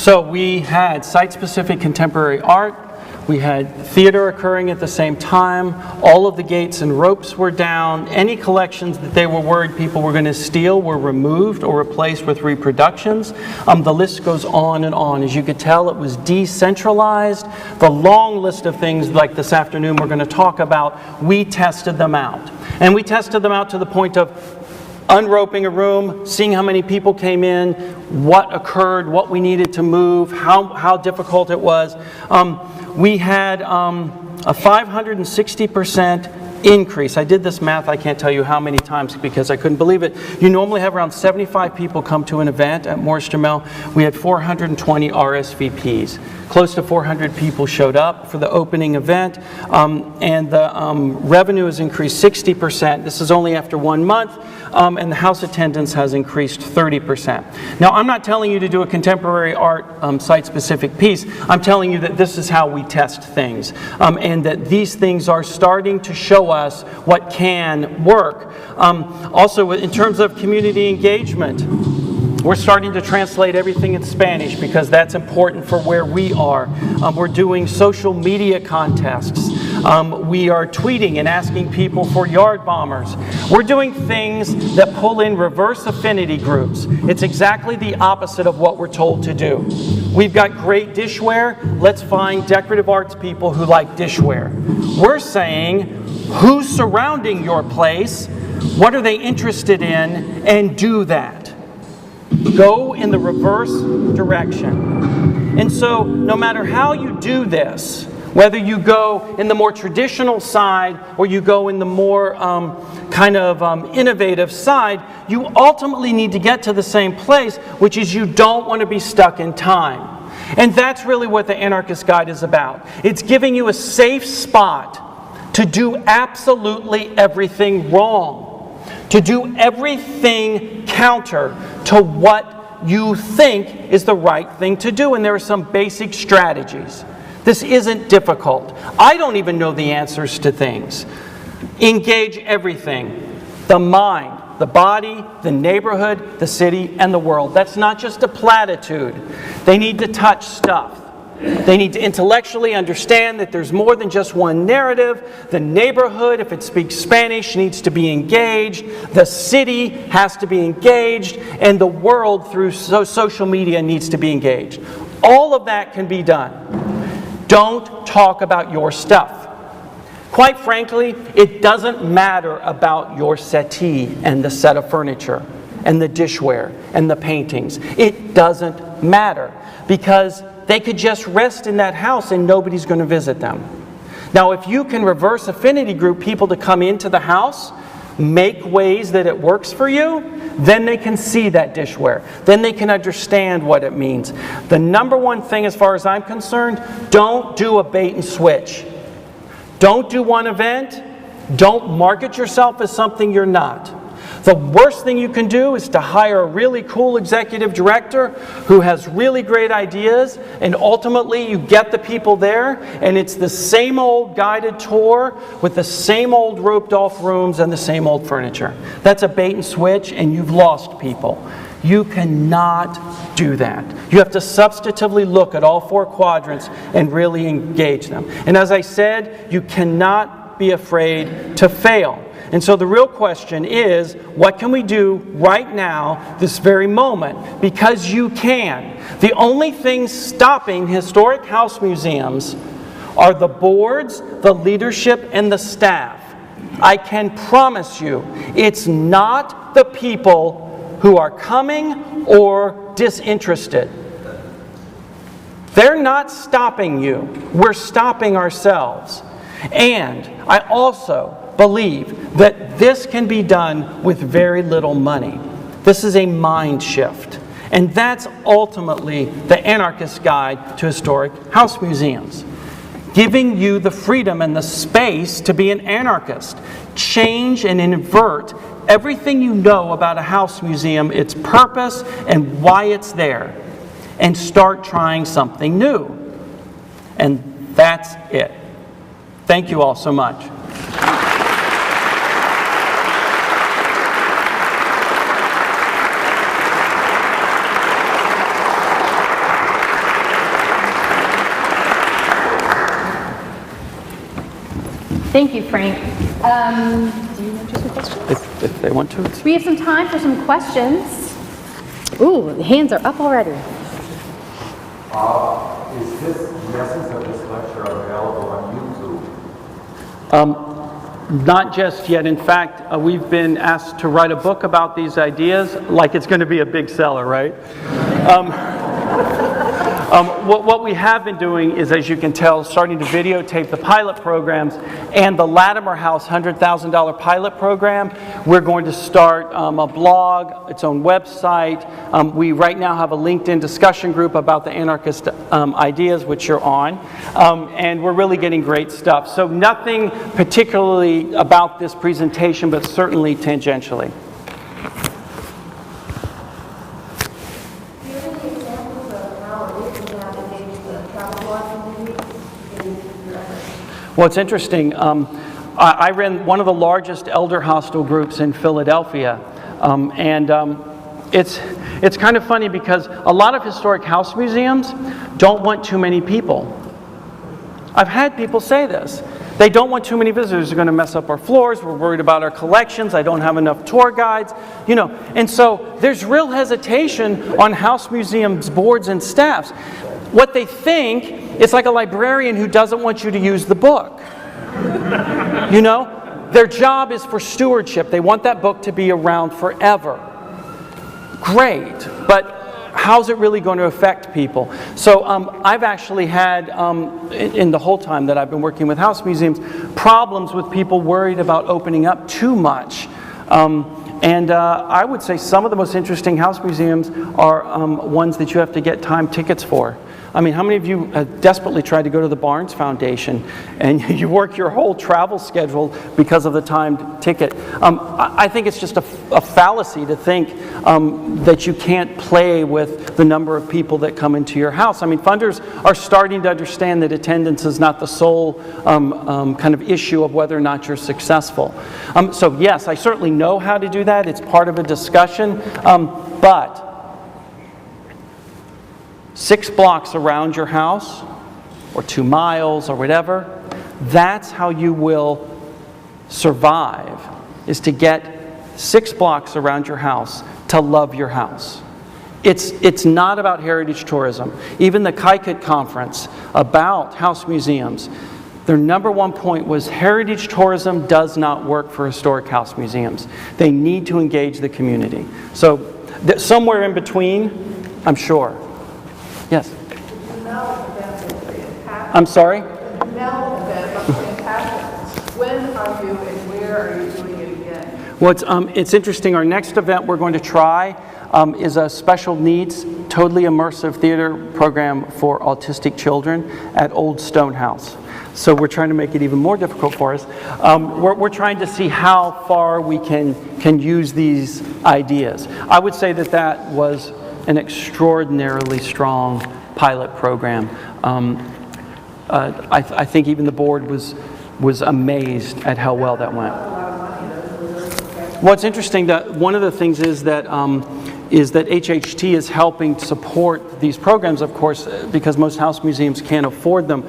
So we had site-specific contemporary art, We had theater occurring at the same time. All of the gates and ropes were down. Any collections that they were worried people were going to steal were removed or replaced with reproductions. The list goes on and on. As you could tell, it was decentralized. The long list of things like this afternoon we're going to talk about, we tested them out. And we tested them out to the point of unroping a room, seeing how many people came in, what occurred, what we needed to move, how difficult it was. We had a 560% increase. I did this math, I can't tell you how many times because I couldn't believe it. You normally have around 75 people come to an event at Morris Jamel. We had 420 RSVPs. Close to 400 people showed up for the opening event, and the revenue has increased 60%. This is only after 1 month, and the house attendance has increased 30%. Now, I'm not telling you to do a contemporary art site-specific piece. I'm telling you that this is how we test things, and that these things are starting to show us what can work. Also, in terms of community engagement, we're starting to translate everything in Spanish because that's important for where we are. We're doing social media contests. We are tweeting and asking people for yard bombers. We're doing things that pull in reverse affinity groups. It's exactly the opposite of what we're told to do. We've got great dishware. Let's find decorative arts people who like dishware. We're saying, who's surrounding your place? What are they interested in? And do that. Go in the reverse direction. And so, no matter how you do this, whether you go in the more traditional side or you go in the more innovative side, you ultimately need to get to the same place, which is you don't want to be stuck in time. And that's really what the Anarchist Guide is about. It's giving you a safe spot to do absolutely everything wrong. To do everything counter to what you think is the right thing to do. And there are some basic strategies. This isn't difficult. I don't even know the answers to things. Engage everything. The mind, the body, the neighborhood, the city, and the world. That's not just a platitude. They need to touch stuff. They need to intellectually understand that there's more than just one narrative. The neighborhood, if it speaks Spanish, needs to be engaged. The city has to be engaged. And the world, through social media, needs to be engaged. All of that can be done. Don't talk about your stuff. Quite frankly, it doesn't matter about your settee and the set of furniture and the dishware and the paintings. It doesn't matter because they could just rest in that house and nobody's going to visit them. Now, if you can reverse affinity group people to come into the house, make ways that it works for you, then they can see that dishware. Then they can understand what it means. The number one thing as far as I'm concerned, don't do a bait and switch. Don't do one event. Don't market yourself as something you're not. The worst thing you can do is to hire a really cool executive director who has really great ideas, and ultimately you get the people there, and it's the same old guided tour with the same old roped off rooms and the same old furniture. That's a bait and switch, and you've lost people. You cannot do that. You have to substantively look at all four quadrants and really engage them. And as I said, you cannot be afraid to fail. And so the real question is, what can we do right now, this very moment? Because you can. The only things stopping historic house museums are the boards, the leadership, and the staff. I can promise you, it's not the people who are coming or disinterested. They're not stopping you. We're stopping ourselves. And I also believe that this can be done with very little money. This is a mind shift. And that's ultimately the Anarchist Guide to Historic House Museums. Giving you the freedom and the space to be an anarchist. Change and invert everything you know about a house museum, its purpose, and why it's there. And start trying something new. And that's it. Thank you all so much. Thank you, Frank. Do you want to ask a question? If they want to. We have some time for some questions. Ooh, the hands are up already. Is this, the essence of this lecture available on YouTube? Not just yet. In fact, we've been asked to write a book about these ideas, like it's going to be a big seller, right? What we have been doing is, as you can tell, starting to videotape the pilot programs and the Latimer House $100,000 pilot program. We're going to start a blog, its own website. We right now have a LinkedIn discussion group about the anarchist ideas, which you're on. And we're really getting great stuff. So nothing particularly about this presentation, but certainly tangentially. Well, it's interesting. I ran one of the largest elder hostel groups in Philadelphia, it's kind of funny because a lot of historic house museums don't want too many people. I've had people say this. They don't want too many visitors. They're going to mess up our floors. We're worried about our collections. I don't have enough tour guides, you know. And so there's real hesitation on house museums, boards, and staffs. What they think, it's like a librarian who doesn't want you to use the book. You know? Their job is for stewardship. They want that book to be around forever. Great, but how's it really going to affect people? So I've actually had, in the whole time that I've been working with house museums, problems with people worried about opening up too much. I would say some of the most interesting house museums are ones that you have to get time tickets for. I mean, how many of you desperately tried to go to the Barnes Foundation and you work your whole travel schedule because of the timed ticket? I think it's just a fallacy to think that you can't play with the number of people that come into your house. I mean, funders are starting to understand that attendance is not the sole kind of issue of whether or not you're successful. So yes, I certainly know how to do that. It's part of a discussion, but 6 blocks around your house, or 2 miles, or whatever, that's how you will survive, is to get 6 blocks around your house to love your house. It's not about heritage tourism. Even the Kaikut conference about house museums, their number one point was heritage tourism does not work for historic house museums. They need to engage the community. So somewhere in between, I'm sure. Yes. I'm sorry? The Mel event was fantastic. When are you and where are you doing it again? Well, it's interesting. Our next event we're going to try is a special needs, totally immersive theater program for autistic children at Old Stone House. So we're trying to make it even more difficult for us. We're trying to see how far we can use these ideas. I would say that was an extraordinarily strong pilot program. I think even the board was amazed at how well that went. Well, it's interesting that one of the things is that HHT is helping support these programs, of course, because most house museums can't afford them.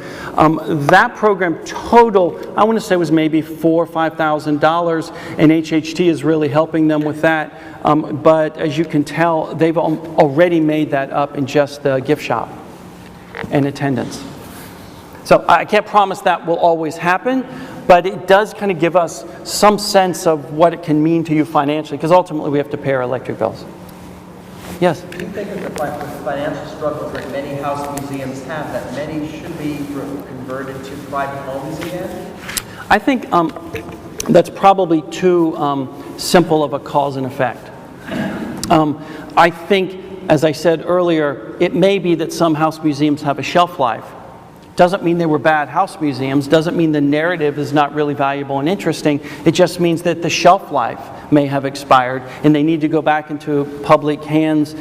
That program total, I want to say, was maybe $4,000 or $5,000, and HHT is really helping them with that. But as you can tell, they've already made that up in just the gift shop and attendance. So I can't promise that will always happen, but it does kind of give us some sense of what it can mean to you financially, because ultimately we have to pay our electric bills. Yes? Do you think of the financial struggles that many house museums have, that many should be converted to private homes again? I think that's probably too simple of a cause and effect. I think, as I said earlier, it may be that some house museums have a shelf life. Doesn't mean they were bad house museums, doesn't mean the narrative is not really valuable and interesting. It just means that the shelf life may have expired and they need to go back into public hands.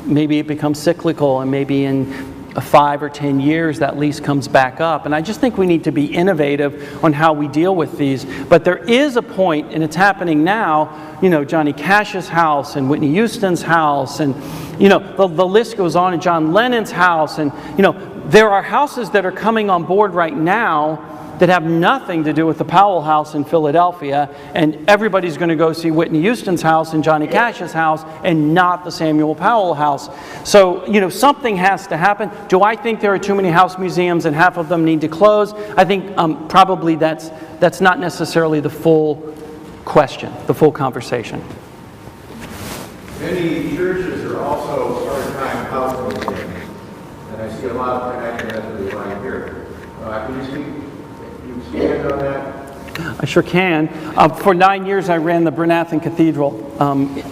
Maybe it becomes cyclical, and maybe in 5 or 10 years that lease comes back up. And I just think we need to be innovative on how we deal with these. But there is a point, and it's happening now, you know, Johnny Cash's house and Whitney Houston's house, and you know, the list goes on, and John Lennon's house, and you know, there are houses that are coming on board right now that have nothing to do with the Powell House in Philadelphia, and everybody's going to go see Whitney Houston's house and Johnny Cash's house and not the Samuel Powell house. So, something has to happen. Do I think there are too many house museums and half of them need to close? I think probably that's not necessarily the full question, the full conversation. Many churches are also part-time house museums, and I see a lot of connection with what I'm here. Can you expand on that? I sure can. For 9 years, I ran the Bernathen Cathedral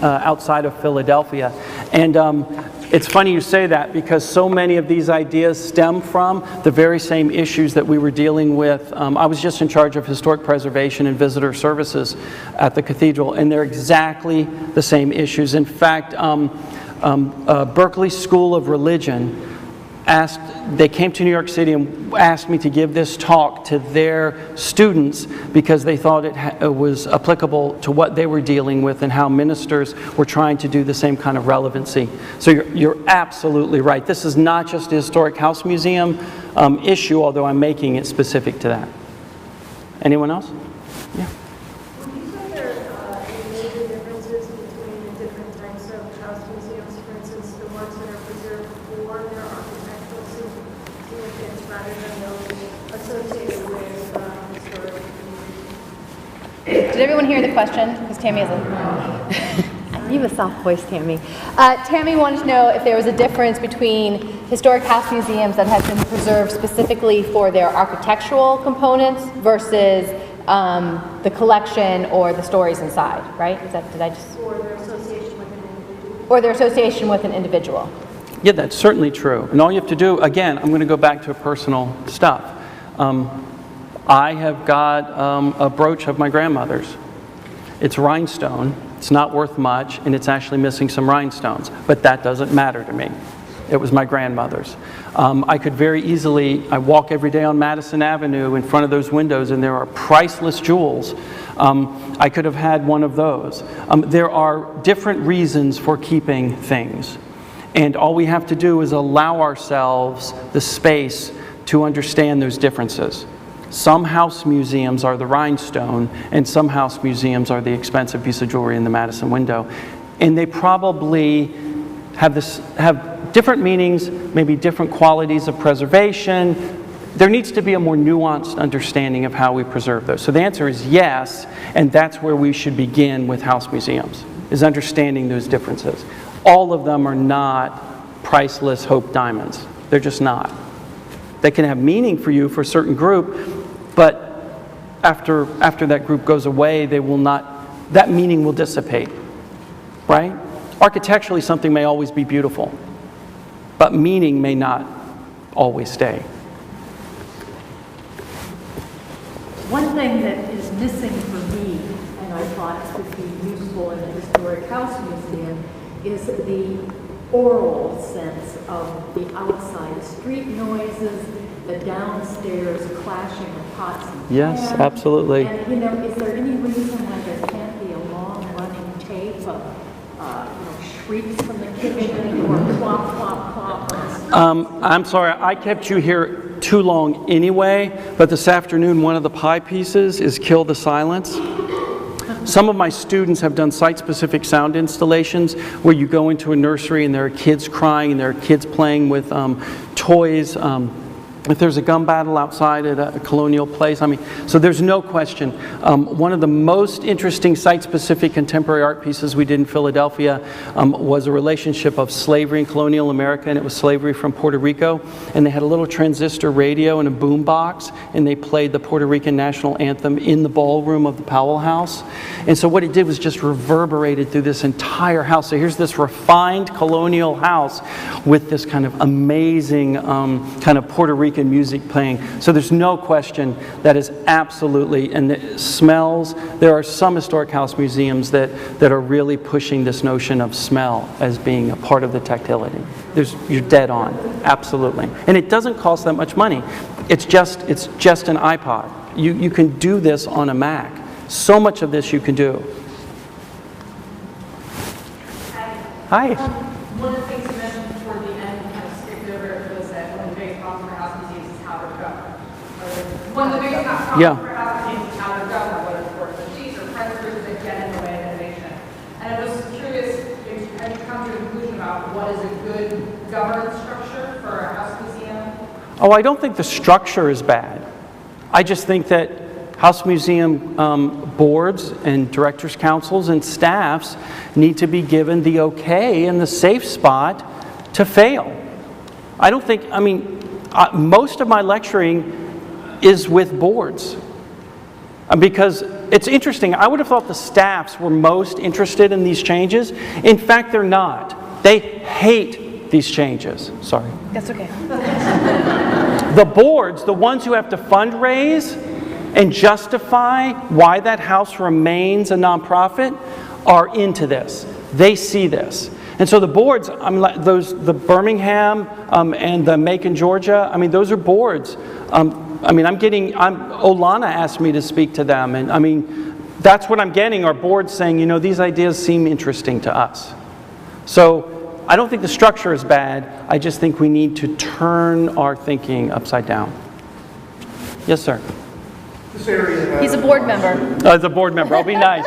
outside of Philadelphia. And it's funny you say that, because so many of these ideas stem from the very same issues that we were dealing with. I was just in charge of historic preservation and visitor services at the cathedral, and they're exactly the same issues. In fact, Berkeley School of Religion they came to New York City and asked me to give this talk to their students because they thought it was applicable to what they were dealing with and how ministers were trying to do the same kind of relevancy. So you're absolutely right. This is not just a historic house museum issue, although I'm making it specific to that. Anyone else? Yeah. Would you say there are major differences between the different types of house museums? For instance, the ones that are preserved for their architectural significance rather than those associated with historic communities? Did everyone hear the question? Because Tammy has a... You have a soft voice, Tammy. Tammy wanted to know if there was a difference between historic house museums that have been preserved specifically for their architectural components versus the collection or the stories inside, right? Did I just... Or their association with an individual? Or their association with an individual. Yeah, that's certainly true. And all you have to do, again, I'm going to go back to personal stuff. I have got a brooch of my grandmother's. It's rhinestone. It's not worth much, and it's actually missing some rhinestones. But that doesn't matter to me. It was my grandmother's. I could very easily, I walk every day on Madison Avenue in front of those windows, and there are priceless jewels. I could have had one of those. There are different reasons for keeping things. And all we have to do is allow ourselves the space to understand those differences. Some house museums are the rhinestone, and some house museums are the expensive piece of jewelry in the Madison window. And they probably have different meanings, maybe different qualities of preservation. There needs to be a more nuanced understanding of how we preserve those. So the answer is yes, and that's where we should begin with house museums, is understanding those differences. All of them are not priceless Hope diamonds. They're just not. They can have meaning for you for a certain group, but after that group goes away, that meaning will dissipate, right? Architecturally, something may always be beautiful, but meaning may not always stay. One thing that is missing for me, and I thought could be useful in a historic house museum, is the oral sense of the outside, street noises, the downstairs clashing of pots and pans. Yes, absolutely. And, is there any reason why there can't be a long-running tape of, shrieks from the kitchen or clop, clop, clop? I'm sorry, I kept you here too long anyway, but this afternoon one of the pie pieces is Kill the Silence. Some of my students have done site-specific sound installations where you go into a nursery and there are kids crying and there are kids playing with toys. If there's a gun battle outside at a colonial place, so there's no question. One of the most interesting site-specific contemporary art pieces we did in Philadelphia was a relationship of slavery in colonial America, and it was slavery from Puerto Rico. And they had a little transistor radio and a boom box, and they played the Puerto Rican national anthem in the ballroom of the Powell House. And so what it did was just reverberated through this entire house. So here's this refined colonial house with this kind of amazing kind of Puerto Rican music playing. So there's no question that is absolutely, and the smells, there are some historic house museums that are really pushing this notion of smell as being a part of the tactility. You're dead on, absolutely. And it doesn't cost that much money. It's just an iPod. You can do this on a Mac. So much of this you can do. Hi. One of the things you mentioned toward the end, kind of skipped over, was that one of the big problems for house museums is how to recover. one of the biggest problems Yeah. for house museums is how they're governed, whether it's boards of trustees or presidents that get in the way of innovation. And I was curious if have you come to a conclusion about what is a good governance structure for a house museum? Oh, I don't think the structure is bad. I just think that House Museum boards and directors' councils and staffs need to be given the okay and the safe spot to fail. I don't think, I mean, most of my lecturing is with boards. Because it's interesting, I would have thought the staffs were most interested in these changes. In fact, they're not. They hate these changes. Sorry. That's okay. The boards, the ones who have to fundraise and justify why that house remains a nonprofit, are into this. They see this. And so the boards, the Birmingham and the Macon, Georgia, I mean, those are boards. Olana asked me to speak to them, and I mean, that's what I'm getting, are boards saying, you know, these ideas seem interesting to us. So I don't think the structure is bad, I just think we need to turn our thinking upside down. Yes, sir. This area has He's a board member. As a board member, I'll be nice.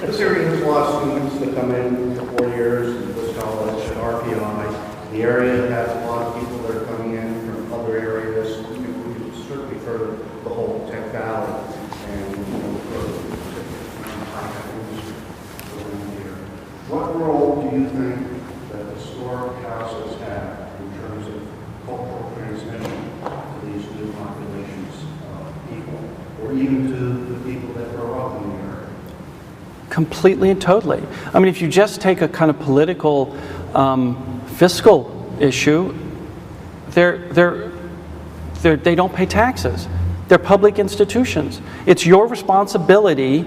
This area has a lot of students that come in for 4 years in this college at RPI. The area has a lot of people that are coming in from other areas. We can certainly further the whole Tech Valley and further here. What role do you think that historic houses have in terms of cultural transmission to these new populations of people, or even to the people that grow up in the area? Completely and totally. I mean, if you just take a kind of political, fiscal issue, they don't pay taxes. They're public institutions. It's your responsibility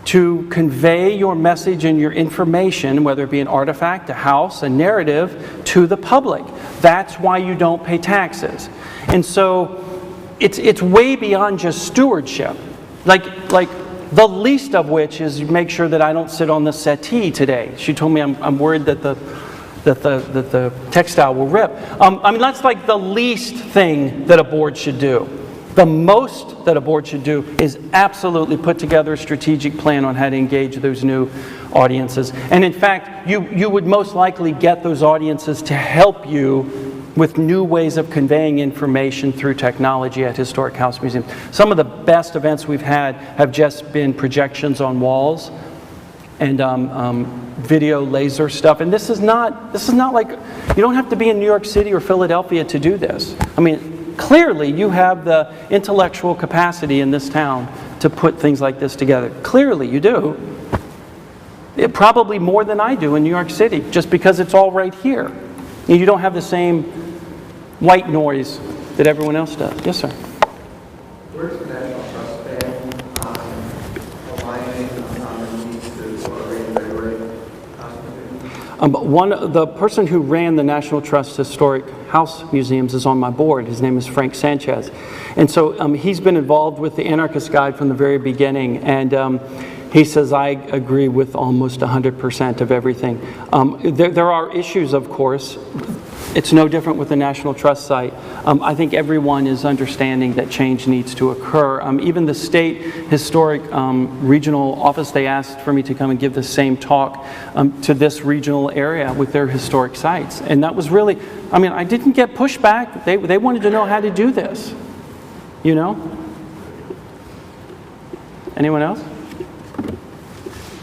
to convey your message and your information, whether it be an artifact, a house, a narrative, to the public. That's why you don't pay taxes. And so it's way beyond just stewardship. Like the least of which is make sure that I don't sit on the settee today. She told me I'm worried that the textile will rip. I mean, that's like the least thing that a board should do. The most that a board should do is absolutely put together a strategic plan on how to engage those new audiences. And in fact, you would most likely get those audiences to help you with new ways of conveying information through technology at Historic House Museum. Some of the best events we've had have just been projections on walls and video laser stuff. And this is not like, you don't have to be in New York City or Philadelphia to do this. I mean, clearly you have the intellectual capacity in this town to put things like this together. Clearly you do. Probably more than I do in New York City, just because it's all right here. You don't have the same white noise that everyone else does. Yes, sir. Where's the National Trust stand on aligning on the need to reinvigorate house? The person who ran the National Trust Historic House Museums is on my board. His name is Frank Sanchez. And so he's been involved with the Anarchist Guide from the very beginning. And he says, I agree with almost 100% of everything. There are issues, of course. It's no different with the National Trust site. I think everyone is understanding that change needs to occur. Even the state historic regional office, they asked for me to come and give the same talk to this regional area with their historic sites. And that was really, I mean, I didn't get pushback. They wanted to know how to do this, you know? Anyone else?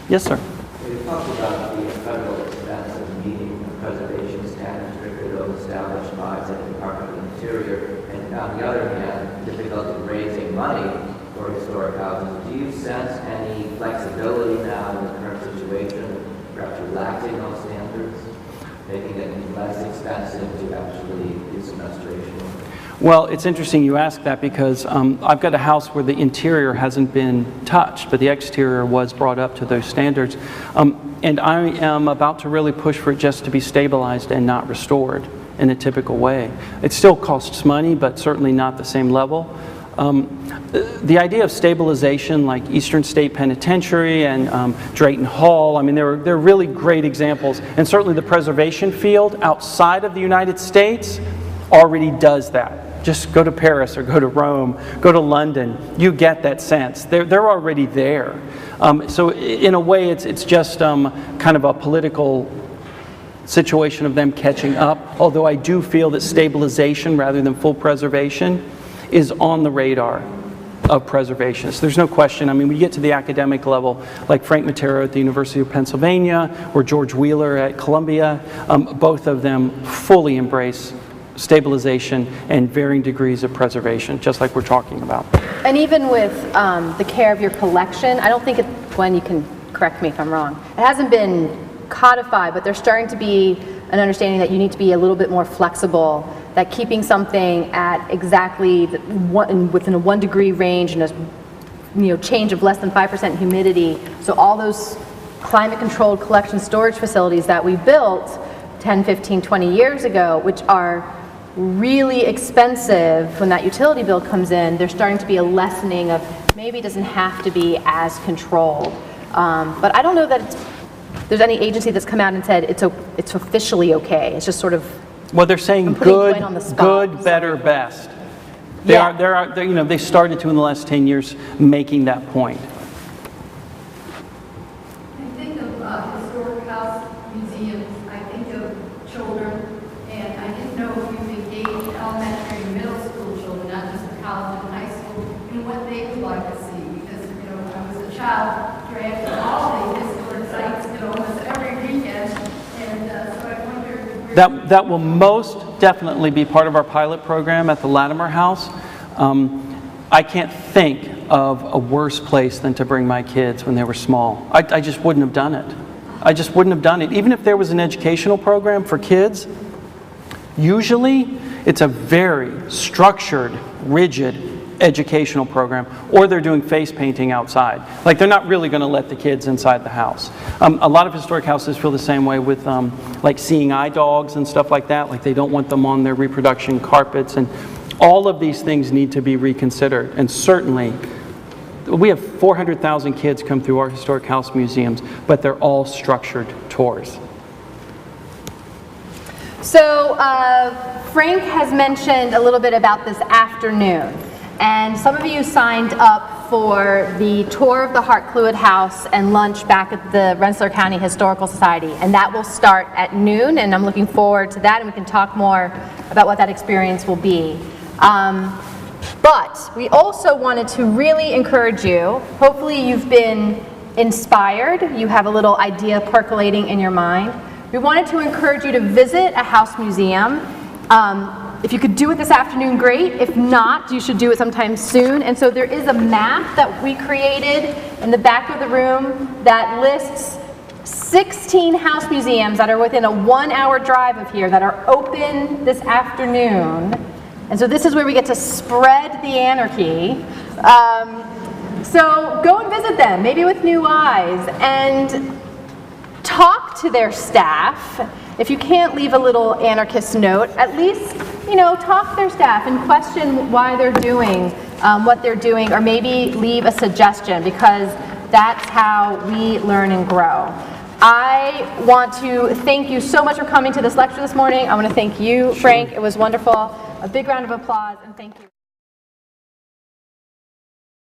Yes, sir. You talked about the federal expense of meeting the preservation standards for those established by the Department of the Interior, and on the other hand, difficulty raising money for historic houses. Do you sense any flexibility now in the current situation, perhaps relaxing those standards, making it less expensive to actually do some restoration? Well, it's interesting you ask that because I've got a house where the interior hasn't been touched, but the exterior was brought up to those standards. And I am about to really push for it just to be stabilized and not restored in a typical way. It still costs money, but certainly not the same level. The idea of stabilization, like Eastern State Penitentiary and Drayton Hall, I mean, they're really great examples. And certainly the preservation field outside of the United States, already does that. Just go to Paris or go to Rome, go to London. You get that sense. They're already there. So in a way, it's just kind of a political situation of them catching up. Although I do feel that stabilization rather than full preservation is on the radar of preservationists. There's no question. I mean, we get to the academic level, like Frank Matera at the University of Pennsylvania or George Wheeler at Columbia, both of them fully embrace stabilization and varying degrees of preservation, just like we're talking about. And even with the care of your collection, I don't think Gwen, you can correct me if I'm wrong, it hasn't been codified, but there's starting to be an understanding that you need to be a little bit more flexible, that keeping something at exactly within a 1 degree range and a change of less than 5% humidity, so all those climate controlled collection storage facilities that we built 10, 15, 20 years ago, which are really expensive when that utility bill comes in, there's starting to be a lessening of maybe it doesn't have to be as controlled. But I don't know that there's any agency that's come out and said it's officially okay. It's just sort of, well, they're saying good, better, best. They started to in the last 10 years making that point. I think of historic house museums, I think of children, and I didn't know if you've engaged elementary and middle school children, not just the college and high school, in what they would like to see. Because, when I was a child, drafted all the historic sites, almost every weekend, and so I wondered... That will most definitely be part of our pilot program at the Latimer House. I can't think of a worse place than to bring my kids when they were small. I just wouldn't have done it. I just wouldn't have done it. Even if there was an educational program for kids, usually it's a very structured, rigid educational program, or they're doing face painting outside. Like, they're not really going to let the kids inside the house. A lot of historic houses feel the same way with like seeing eye dogs and stuff like that. Like, they don't want them on their reproduction carpets, and all of these things need to be reconsidered. And certainly, we have 400,000 kids come through our historic house museums, but they're all structured tours. So Frank has mentioned a little bit about this afternoon. And some of you signed up for the tour of the Hart-Cluett House and lunch back at the Rensselaer County Historical Society. And that will start at noon, and I'm looking forward to that, and we can talk more about what that experience will be. But we also wanted to really encourage you. Hopefully you've been inspired. You have a little idea percolating in your mind. We wanted to encourage you to visit a house museum. If you could do it this afternoon, great. If not, you should do it sometime soon. And so there is a map that we created in the back of the room that lists 16 house museums that are within a 1-hour drive of here that are open this afternoon. And so this is where we get to spread the anarchy. So go and visit them, maybe with new eyes, and talk to their staff. If you can't leave a little anarchist note, at least, talk to their staff and question why they're doing what they're doing, or maybe leave a suggestion, because that's how we learn and grow. I want to thank you so much for coming to this lecture this morning. I want to thank you, Frank. It was wonderful. A big round of applause, and thank you.